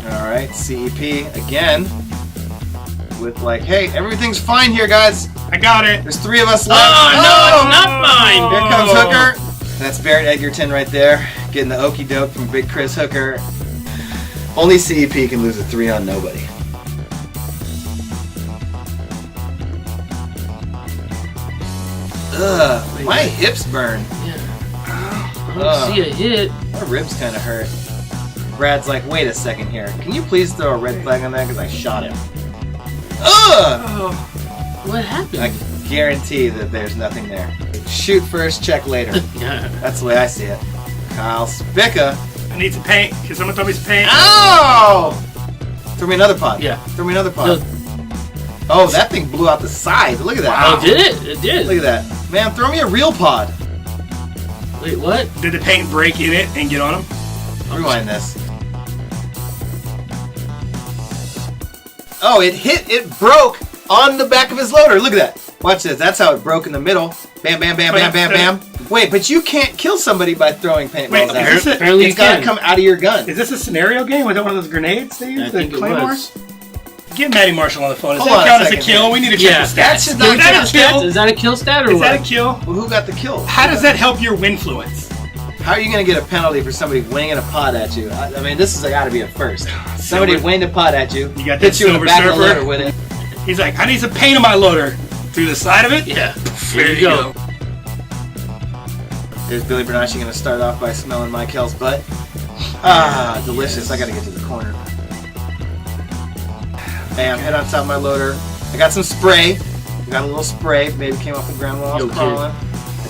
Speaker 12: Alright, CEP again. With like, hey, everything's fine here, guys.
Speaker 10: I got it.
Speaker 12: There's 3 of us left.
Speaker 11: Oh, no, it's not fine.
Speaker 12: Here comes Hooker. That's Barrett Edgerton right there, getting the okey doke from Big Chris Hooker. Only CEP can lose a 3 on nobody. Ugh, my hips burn.
Speaker 11: Yeah. I don't see a hit.
Speaker 12: My ribs kind of hurt. Brad's like, wait a second here. Can you please throw a red flag on that because I shot him? Ugh!
Speaker 11: Oh, what happened?
Speaker 12: I guarantee that there's nothing there. Shoot first, check later.
Speaker 11: Yeah.
Speaker 12: That's the way I see it. Kyle Spica.
Speaker 10: I need some paint. Can someone throw me some paint?
Speaker 12: Ow! Throw me another pod.
Speaker 11: Yeah.
Speaker 12: Throw me another pod. Oh, that thing blew out the side. Look at that.
Speaker 11: Wow. Oh, did it? It did.
Speaker 12: Look at that. Man, throw me a real pod.
Speaker 11: Wait, what?
Speaker 10: Did the paint break in it and get on him?
Speaker 12: Rewind this. Oh, it broke on the back of his loader. Look at that. Watch this. That's how it broke in the middle. Bam, bam, bam, bam, bam, bam. Wait, but you can't kill somebody by throwing paintballs at him.
Speaker 11: Apparently
Speaker 12: it's got to come out of your gun.
Speaker 10: Is this a scenario game? Was that one of those grenades they use?
Speaker 11: I think it was.
Speaker 10: Get Matty Marshall on the phone. Does
Speaker 12: Hold
Speaker 10: that
Speaker 12: on
Speaker 10: count
Speaker 12: a
Speaker 10: as a
Speaker 12: second
Speaker 10: kill?
Speaker 12: here.
Speaker 10: We need to check the stats.
Speaker 12: Is that a kill?
Speaker 11: Is that a kill stat or
Speaker 10: Is
Speaker 11: what?
Speaker 10: that a kill?
Speaker 12: Well, who got the kill?
Speaker 10: How does that help your winfluence?
Speaker 12: How are you going to get a penalty for somebody winging a pod at you? I mean, this has got to be a first. Somebody winged a pod at you,
Speaker 10: You got that
Speaker 12: hit you in the
Speaker 10: Silver
Speaker 12: back of the
Speaker 10: Surfer?
Speaker 12: loader with it.
Speaker 10: He's like, I need some paint on my loader. Through the side of it?
Speaker 11: Yeah.
Speaker 10: There you go.
Speaker 12: Here's Billy Bernacci going to start off by smelling Michael's butt. Ah, delicious. I got to get to the corner. Bam, head on top of my loader. I got some spray. I got a little spray. Baby came off the ground while I was crawling.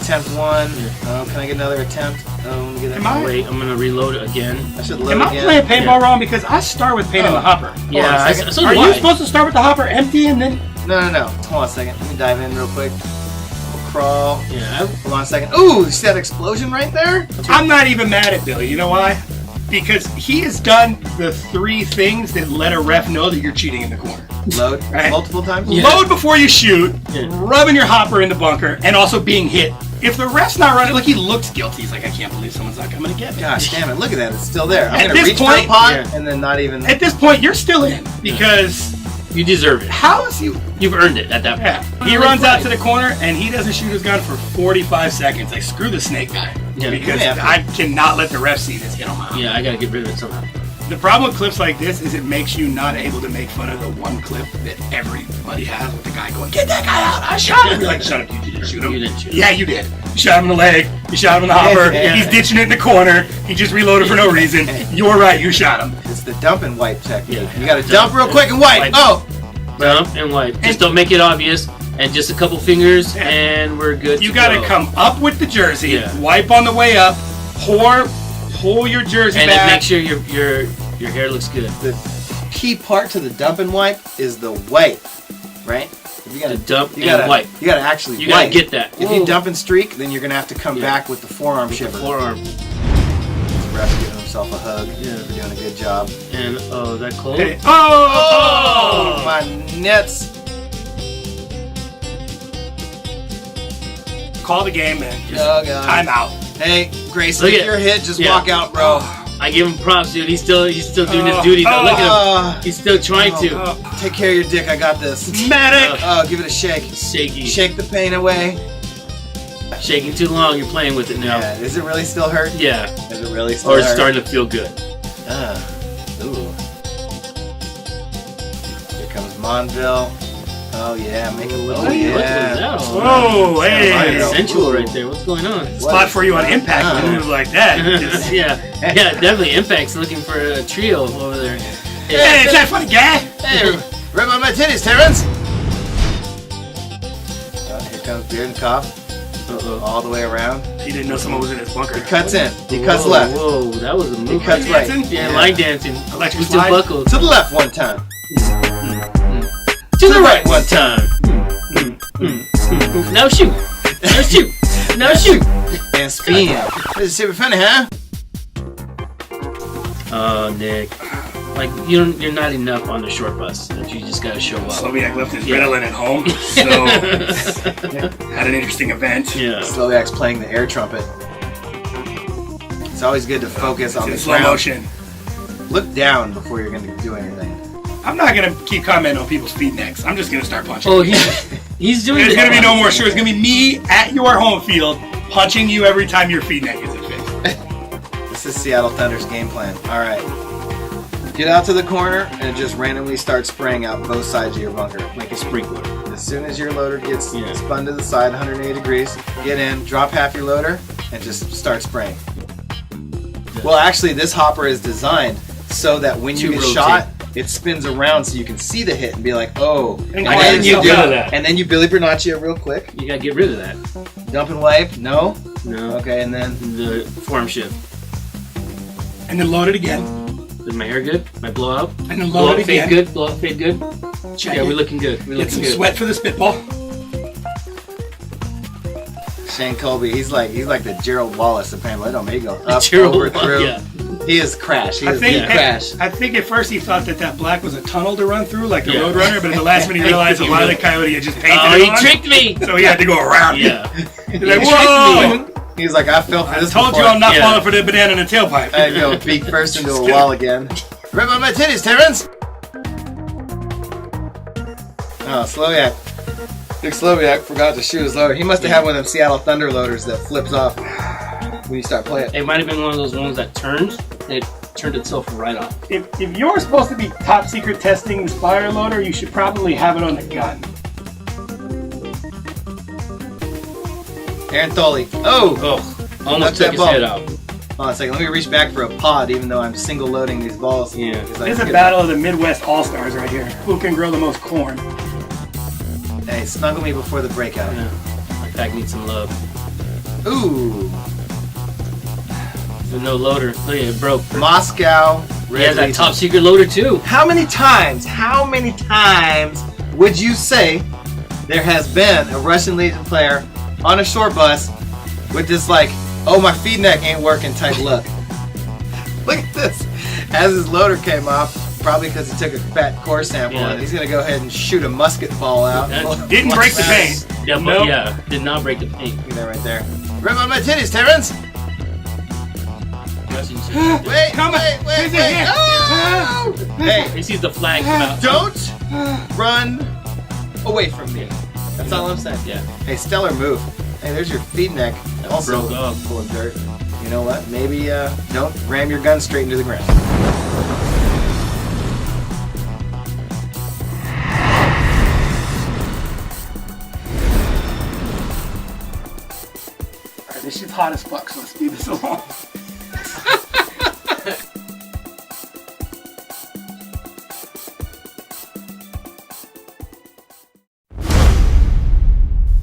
Speaker 12: Attempt 1. Oh, can I get another attempt? Oh, let me get that.
Speaker 11: Wait, I'm gonna reload it again.
Speaker 12: I should load
Speaker 10: Am I
Speaker 12: again.
Speaker 10: playing paintball wrong? Because I start with paint in the hopper.
Speaker 11: Yeah, so
Speaker 10: Are
Speaker 11: do
Speaker 10: you
Speaker 11: I.
Speaker 10: supposed to start with the hopper empty and then?
Speaker 12: No. Hold on a second. Let me dive in real quick. We'll crawl.
Speaker 11: Yeah.
Speaker 12: Hold on a second. Ooh, you see that explosion right there?
Speaker 10: I'm not even mad at Billy. You know why? Because he has done the 3 things that let a ref know that you're cheating in the corner.
Speaker 12: Load
Speaker 10: Right.
Speaker 12: multiple times?
Speaker 11: Yeah.
Speaker 10: Load before you shoot,
Speaker 11: Yeah.
Speaker 10: rubbing your hopper in the bunker, and also being hit. If the ref's not running, like he looks guilty. He's like, I can't believe someone's not coming to get me.
Speaker 12: Gosh damn it, look at that. It's still there. I'm
Speaker 10: At
Speaker 12: going to
Speaker 10: this
Speaker 12: reach for a
Speaker 10: point-
Speaker 12: pot
Speaker 11: Yeah.
Speaker 12: and then not even...
Speaker 10: At this point, you're still in because
Speaker 11: You deserve it.
Speaker 10: how is he?
Speaker 11: You've earned it at that point.
Speaker 10: Yeah. He runs out to the corner and he doesn't shoot his gun for 45 seconds. Like screw the snake guy because
Speaker 12: Yeah.
Speaker 10: I cannot let the ref see this hit on my.
Speaker 11: Yeah, I gotta get rid of it somehow.
Speaker 10: The problem with clips like this is it makes you not able to make fun of the one clip that everybody has with the guy going, get that guy out, I shot him. You're like, shut up, you didn't shoot him.
Speaker 11: You didn't shoot him.
Speaker 10: Yeah, you did. You shot him in the leg, you shot him in the hopper,
Speaker 12: Yeah.
Speaker 10: he's ditching it in the corner, he just reloaded for no reason. You're right, you shot him.
Speaker 12: It's the dump and wipe technique.
Speaker 11: Yeah.
Speaker 12: You got to dump real quick and wipe.
Speaker 11: Wipe.
Speaker 12: Oh!
Speaker 11: Dump and wipe. Just don't make it obvious. And just a couple fingers, and we're good.
Speaker 10: You got to come up with the jersey, wipe on the way up, pull your jersey
Speaker 11: and
Speaker 10: back,
Speaker 11: make sure your hair looks good.
Speaker 12: The key part to the dump and wipe is the wipe, right? You gotta
Speaker 11: dump
Speaker 12: you gotta,
Speaker 11: and wipe.
Speaker 12: You gotta actually
Speaker 11: you
Speaker 12: wipe.
Speaker 11: gotta get that.
Speaker 12: If you dump and streak, then you're gonna have to come back with the forearm shiver.
Speaker 11: Forearm.
Speaker 12: Ref's giving himself a hug.
Speaker 11: Yeah.
Speaker 12: For doing a good job.
Speaker 11: And that cold.
Speaker 10: Hey.
Speaker 12: Oh, my nuts.
Speaker 10: Call the game, man. Just
Speaker 12: Oh, God.
Speaker 10: time out.
Speaker 12: Hey, Grace,
Speaker 11: Look
Speaker 12: if
Speaker 11: at-
Speaker 12: you're hit, just
Speaker 11: yeah.
Speaker 12: walk out, bro.
Speaker 11: I give him props, dude. He's still doing his duty. Though. Look at him. He's still trying to.
Speaker 12: Take care of your dick. I got this.
Speaker 10: Medic.
Speaker 12: Oh, give it a shake.
Speaker 11: Shaky.
Speaker 12: Shake the pain away.
Speaker 11: Shaking too long. You're playing with it now.
Speaker 12: Yeah. Is it really still hurt?
Speaker 11: Yeah.
Speaker 12: Is it really still
Speaker 11: Or
Speaker 12: hurt?
Speaker 11: it's starting to feel good.
Speaker 12: Ooh. Here comes Monville. Oh yeah, make it look.
Speaker 11: Oh, yeah. What was that?
Speaker 10: Whoa, hey.
Speaker 11: Sensual right there. What's going on?
Speaker 10: Spot for you on impact. Moves like that. Just,
Speaker 11: yeah, definitely. Impact's looking for a trio over there.
Speaker 10: Hey, is that funny guy?
Speaker 12: Hey, rub on my titties, Terrence. Here comes Beard and Cough. All the way around.
Speaker 10: He didn't know someone was in his bunker.
Speaker 12: He cuts in. He cuts left.
Speaker 11: Whoa, that was a move.
Speaker 12: He cuts right.
Speaker 11: Yeah, line dancing.
Speaker 10: Electric
Speaker 11: Boosted
Speaker 10: slide.
Speaker 11: buckles.
Speaker 12: To the left one time.
Speaker 11: To the right one time. Now shoot. Now shoot. Now shoot.
Speaker 12: And spin. This is super funny, huh?
Speaker 11: Oh, Nick. Like, you're not enough on the short bus. That you just gotta show up.
Speaker 10: Sloviak left his Ritalin at home, so had an interesting event.
Speaker 11: Yeah.
Speaker 12: Sloviak's playing the air trumpet. It's always good to focus on
Speaker 10: It's in
Speaker 12: the
Speaker 10: slow
Speaker 12: ground.
Speaker 10: motion.
Speaker 12: Look down before you're going to do anything.
Speaker 10: I'm not gonna keep commenting on people's feet next. I'm just gonna start punching.
Speaker 11: Oh, he's doing.
Speaker 10: There's
Speaker 11: it.
Speaker 10: gonna be no more. Sure, it's gonna be me at your home field punching you every time your feet neck is a fix.
Speaker 12: This is Seattle Thunder's game plan. All right. Get out to the corner and just randomly start spraying out both sides of your bunker.
Speaker 11: Like a sprinkler.
Speaker 12: As soon as your loader gets spun to the side 180 degrees, get in, drop half your loader, and just start spraying. Well, actually, this hopper is designed so that when you get shot, it spins around so you can see the hit and be like, oh.
Speaker 10: And
Speaker 12: then you
Speaker 11: get rid of that.
Speaker 12: And then you Billy Bernaccia real quick.
Speaker 11: You gotta get rid of that.
Speaker 12: Dump and wipe. No.
Speaker 11: No.
Speaker 12: Okay, and then
Speaker 11: the form shift.
Speaker 10: And then load it again.
Speaker 11: Is my hair good? My blowout?
Speaker 10: And then
Speaker 11: blow
Speaker 10: load
Speaker 11: up,
Speaker 10: it again.
Speaker 11: fade good? Blow up, fade good?
Speaker 10: Check
Speaker 11: yeah,
Speaker 10: it.
Speaker 11: we're looking good. We're
Speaker 10: Get
Speaker 11: looking
Speaker 10: some
Speaker 11: good.
Speaker 10: sweat for the spitball.
Speaker 12: Shane Colby, he's like the Gerald Wallace of Pamela. Don't make go up,
Speaker 11: Gerald
Speaker 12: over,
Speaker 11: Wallace,
Speaker 12: through.
Speaker 11: yeah.
Speaker 12: He is Crash. He
Speaker 10: I
Speaker 12: is
Speaker 10: think
Speaker 12: the Crash.
Speaker 10: I think at first he thought that black was a tunnel to run through, like the Roadrunner, but at the last minute he realized a Wile E. Coyote had just painted it
Speaker 11: he
Speaker 10: on.
Speaker 11: tricked me!
Speaker 10: So he had to go around.
Speaker 11: Yeah.
Speaker 10: He's like,
Speaker 11: He
Speaker 10: whoa!
Speaker 12: He's like, I fell for
Speaker 10: I
Speaker 12: this
Speaker 10: told
Speaker 12: before.
Speaker 10: you I'm not falling for the banana in the tailpipe.
Speaker 12: I go beak first into a wall again. Rip on my titties, Terrence! Oh, Sloviak. Big Sloviak forgot to shoot his loader. He must have had one of them Seattle Thunder loaders that flips off when you start playing.
Speaker 11: It might have been one of those ones that turns. It turned itself right off.
Speaker 10: If you're supposed to be top secret testing the Spire loader, you should probably have it on the gun.
Speaker 12: Aaron Thole. Oh!
Speaker 11: Almost
Speaker 12: Left
Speaker 11: took
Speaker 12: that
Speaker 11: his
Speaker 12: ball.
Speaker 11: head out.
Speaker 12: Hold on a second. Let me reach back for a pod, even though I'm single loading these balls.
Speaker 11: Yeah.
Speaker 10: This is a battle of the Midwest All-Stars right here. Who can grow the most corn?
Speaker 12: Hey, snuggle me before the breakout.
Speaker 11: Yeah. My pack needs some love.
Speaker 12: Ooh!
Speaker 11: There's no loader. Look at it, broke.
Speaker 12: Moscow.
Speaker 11: He has that top secret loader too.
Speaker 12: How many times would you say there has been a Russian Legion player on a short bus with this like, oh my feed neck ain't working type look? Look at this. As his loader came off, probably because he took a fat core sample, and he's gonna go ahead and shoot a musket ball out.
Speaker 10: Didn't break the paint.
Speaker 11: Yeah, but
Speaker 10: Nope.
Speaker 11: yeah, did not break the paint.
Speaker 12: Look at that right there. Rip on my titties, Terrence! Wait,
Speaker 10: Come on.
Speaker 12: wait.
Speaker 10: Here.
Speaker 12: Oh! Hey,
Speaker 11: He sees the flag come out.
Speaker 12: don't run away from me. That's all I'm saying.
Speaker 11: Yeah.
Speaker 12: Hey, stellar move. Hey, there's your feed neck. Also
Speaker 11: broke off.
Speaker 12: full of dirt. You know what? Maybe don't ram your gun straight into the ground.
Speaker 10: Alright, this shit's hot as fuck, so let's speed this along.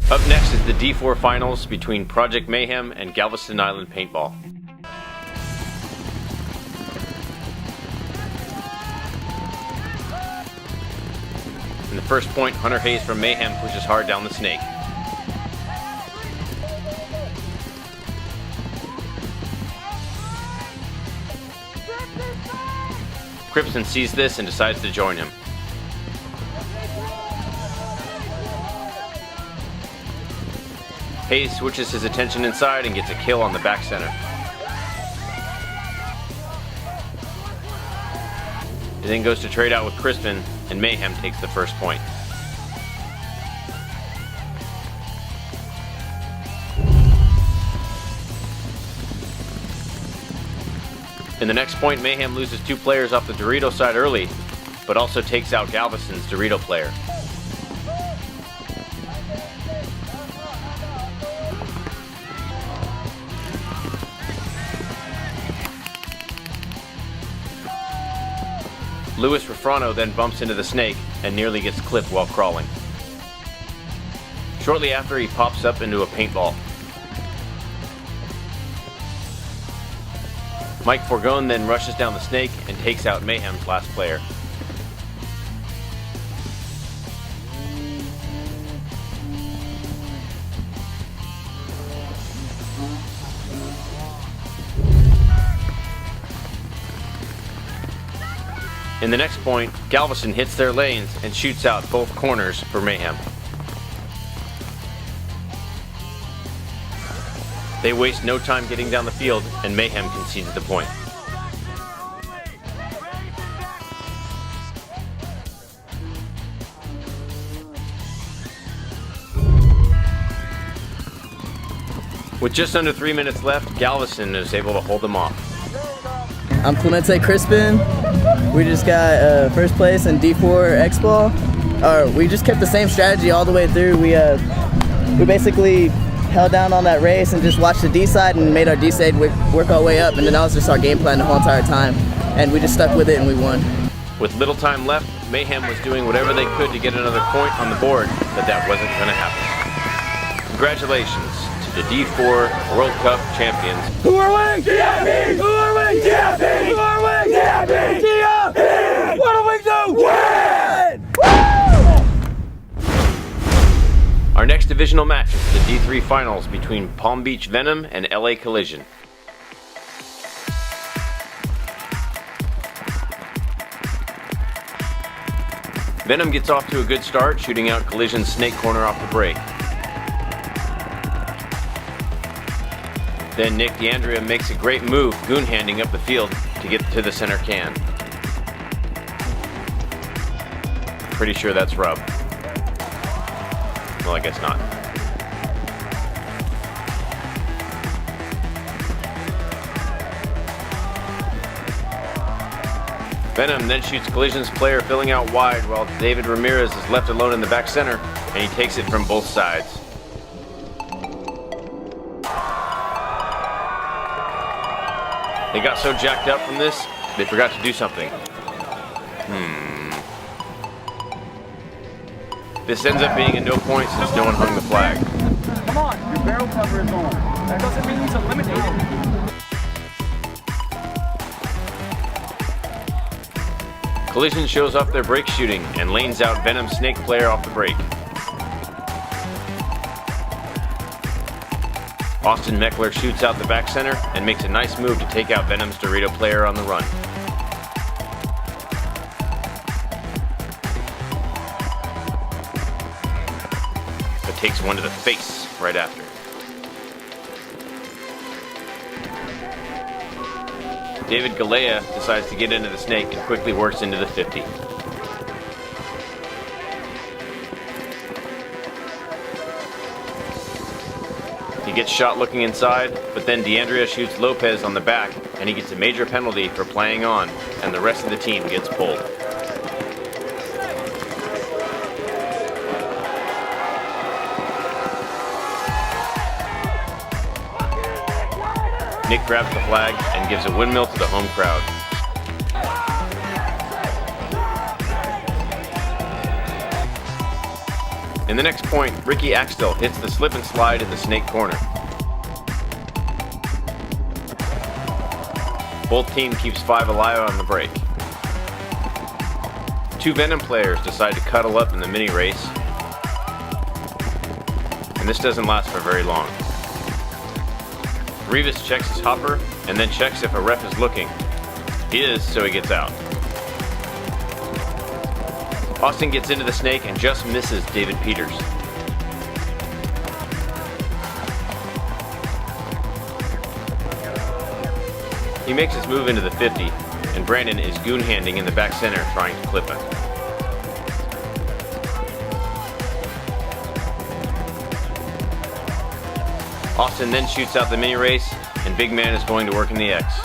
Speaker 1: Up next is the D4 Finals between Project Mayhem and Galveston Island Paintball. In the first point, Hunter Hayes from Mayhem pushes hard down the snake. Cripson sees this and decides to join him. Hayes switches his attention inside and gets a kill on the back center. He then goes to trade out with Crispin, and Mayhem takes the first point. In the next point, Mayhem loses 2 players off the Dorito side early, but also takes out Galveston's Dorito player. Luis Refrano then bumps into the snake and nearly gets clipped while crawling. Shortly after, he pops up into a paintball. Mike Forgone then rushes down the snake and takes out Mayhem's last player. In the next point, Galveston hits their lanes and shoots out both corners for Mayhem. They waste no time getting down the field, and Mayhem concedes the point. With just under 3 minutes left, Galveston is able to hold them off.
Speaker 3: I'm Clemente Crispin. We just got first place in D4 X-Ball. We just kept the same strategy all the way through. We basically held down on that race and just watched the D side and made our D side work our way up, and then that was just our game plan the whole entire time, and we just stuck with it and we won.
Speaker 1: With little time left, Mayhem was doing whatever they could to get another point on the board, but that wasn't going to happen. Congratulations to the D4 World Cup champions.
Speaker 13: Who are we? DFB! Who are we? DFB! Who are we? DFB! DFB! What do we do? Win!
Speaker 1: Our next divisional match is the D3 Finals between Palm Beach Venom and LA Collision. Venom gets off to a good start, shooting out Collision's snake corner off the break. Then Nick D'Andrea makes a great move, goon-handing up the field to get to the center can. Pretty sure that's Rub. Well, I guess not. Venom then shoots Collision's player filling out wide while David Ramirez is left alone in the back center, and he takes it from both sides. They got so jacked up from this, they forgot to do something. This ends up being a no point since no one hung the flag.
Speaker 2: Come on, your barrel cover is on. That doesn't mean he's eliminated.
Speaker 1: Collision shows off their break shooting and lanes out Venom's snake player off the break. Austin Meckler shoots out the back center and makes a nice move to take out Venom's Dorito player on the run. But takes one to the face right after. David Galea decides to get into the snake and quickly works into the 50. He gets shot looking inside, but then D'Andrea shoots Lopez on the back, and he gets a major penalty for playing on, and the rest of the team gets pulled. Nick grabs the flag and gives a windmill to the home crowd. In the next point, Ricky Axtell hits the slip and slide in the snake corner. Both team keeps 5 alive on the break. 2 Venom players decide to cuddle up in the mini race, and this doesn't last for very long. Revis checks his hopper and then checks if a ref is looking. He is, so he gets out. Austin gets into the snake and just misses David Peters. He makes his move into the 50, and Brandon is goon-handing in the back center trying to clip him. Austin then shoots out the mini race, and Big Man is going to work in the X.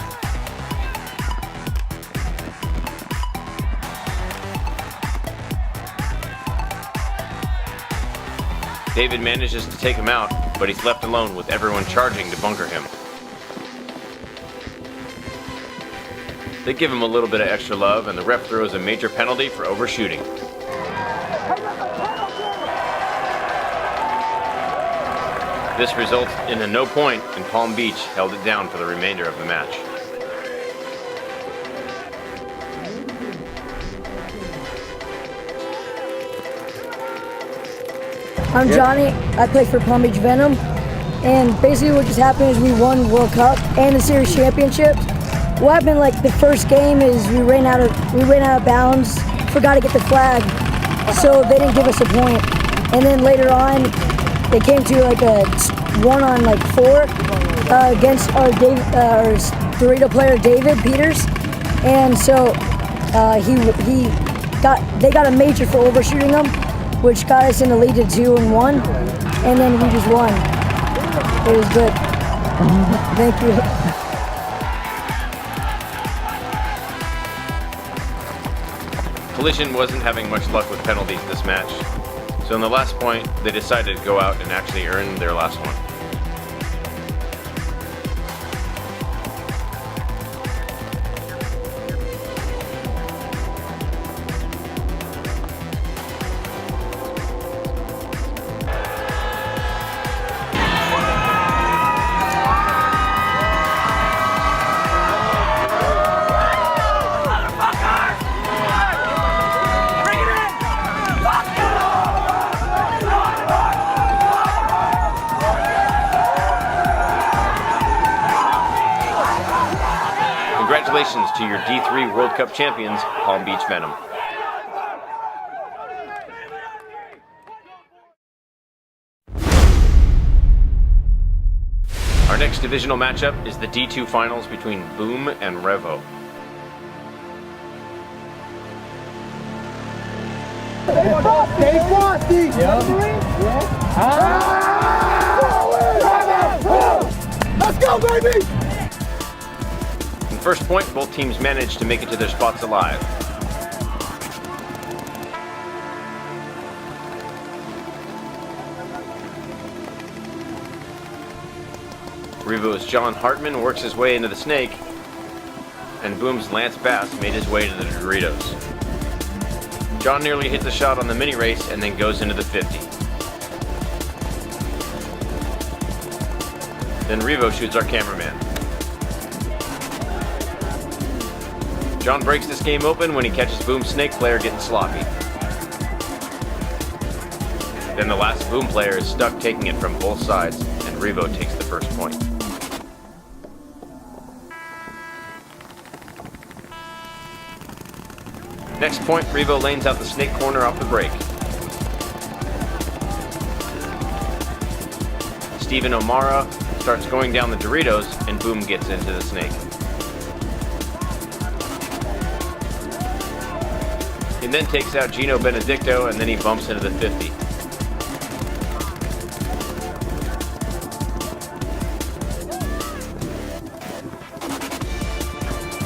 Speaker 1: David manages to take him out, but he's left alone with everyone charging to bunker him. They give him a little bit of extra love, and the ref throws a major penalty for overshooting. This results in a no point, and Palm Beach held it down for the remainder of the match.
Speaker 14: I'm Johnny. I play for Palm Beach Venom, and basically what just happened is we won World Cup and the series championship. What happened, like the first game, is we ran out of bounds, forgot to get the flag, so they didn't give us a point. And then later on, they came to like a 1-on-4 against our Dorito player David Peters, and so they got a major for overshooting them, which got us in the lead to 2-1, and then we just won. It was good. Thank you.
Speaker 1: Collision wasn't having much luck with penalties this match, so in the last point, they decided to go out and actually earn their last one. Congratulations to your D3 World Cup champions, Palm Beach Venom. Our next divisional matchup is the D2 finals between Boom and Revo.
Speaker 13: Stay frosty! Let's go, baby!
Speaker 1: In first point, both teams managed to make it to their spots alive. Revo's John Hartman works his way into the snake, and Boom's Lance Bass made his way to the Doritos. John nearly hits a shot on the mini race and then goes into the 50. Then Revo shoots our cameraman. John breaks this game open when he catches Boom's snake player getting sloppy. Then the last Boom player is stuck taking it from both sides, and Revo takes the first point. Next point, Revo lanes out the snake corner off the break. Steven O'Mara starts going down the Doritos, and Boom gets into the snake. He then takes out Gino Benedicto, and then he bumps into the 50.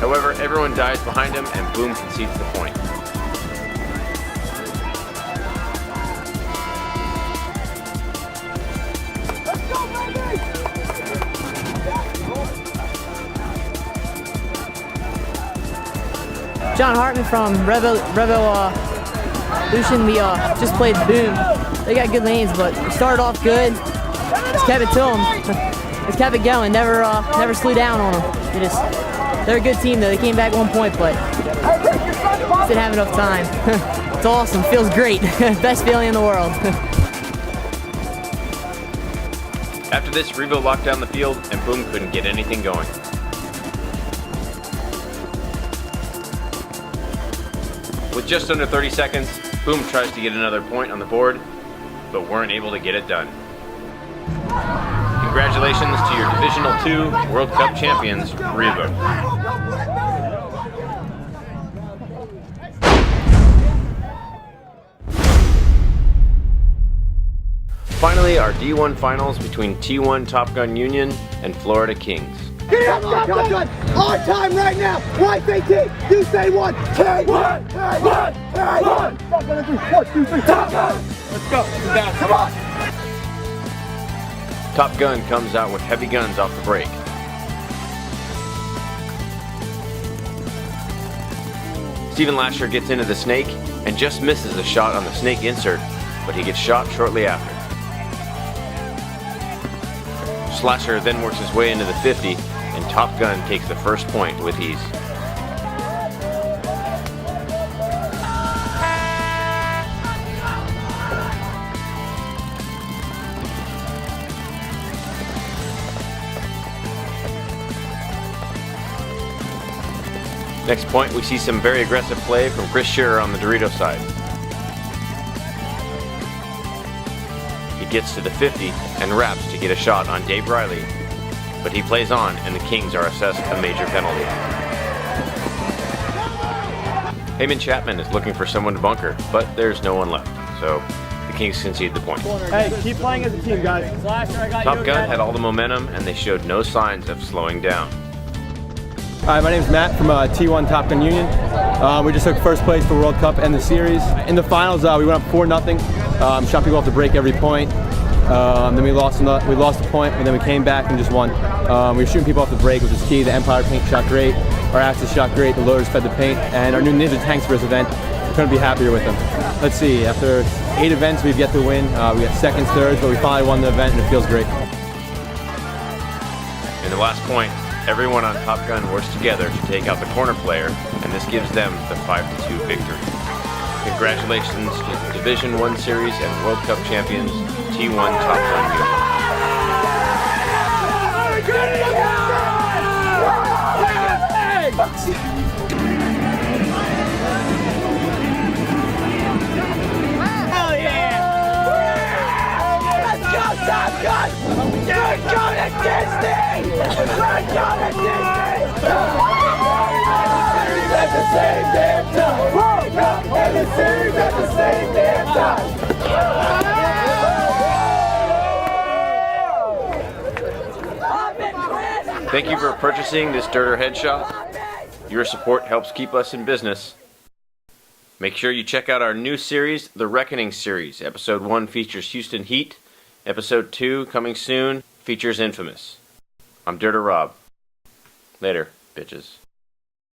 Speaker 1: However, everyone dies behind him, and Boom concedes the point.
Speaker 6: John Hartman from Revolution. We just played Boom. They got good lanes, but we started off good. Just kept it to them. Just kept it going. Never slew down on them. They're a good team though. They came back 1 point, but just didn't have enough time. It's awesome. Feels great. Best feeling in the world.
Speaker 1: After this, Revo locked down the field, and Boom couldn't get anything going. With just under 30 seconds, Boom tries to get another point on the board, but weren't able to get it done. Congratulations to your Divisional 2 World Cup champions, Revo. Finally, our D1 finals between T1 Top Gun Union and Florida Kings.
Speaker 13: Get up, Top Gun! On time right now! YKT! You say one! Take one! Take one! Take one! Top Gun, 1, 2, 3, Top Gun! Let's go! Come on!
Speaker 1: Top Gun comes out with heavy guns off the break. Steven Lasher gets into the Snake and just misses a shot on the Snake insert, but he gets shot shortly after. Slasher then works his way into the 50, and Top Gun takes the first point with ease. Next point, we see some very aggressive play from Chris Shearer on the Dorito side. He gets to the 50 and wraps to get a shot on Dave Riley, but he plays on and the Kings are assessed a major penalty. Heyman Chapman is looking for someone to bunker, but there's no one left, so the Kings concede the point.
Speaker 4: Hey, keep playing as a team, guys.
Speaker 1: Top Gun had all the momentum and they showed no signs of slowing down.
Speaker 15: Hi, my name is Matt from T1 Top Gun Union. We just took first place for World Cup and the series. In the finals, we went up 4-0. Shot people off the break every point. Then we lost the point, and then we came back and just won. We were shooting people off the break, which was key. The Empire paint shot great. Our Axis shot great. The loaders fed the paint. And our new Ninja tanks for this event, couldn't be happier with them. Let's see, after 8 events we've yet to win. We got seconds, thirds, but we finally won the event and it feels great.
Speaker 1: In the last point, everyone on Top Gun works together to take out the corner player, and this gives them the 5-2 victory. Congratulations to the Division 1 Series and World Cup champions, T1 Top Gun Union.
Speaker 13: Hell yeah! Let's go, Top Gun! You're gonna Disney! We're gonna Disney! At the same damn time! World Cup and the series at the same damn time!
Speaker 1: Thank you for purchasing this Derder headshot. Your support helps keep us in business. Make sure you check out our new series, The Reckoning Series. Episode 1 features Houston Heat. Episode 2, coming soon, features Infamous. I'm Derder Rob. Later, bitches.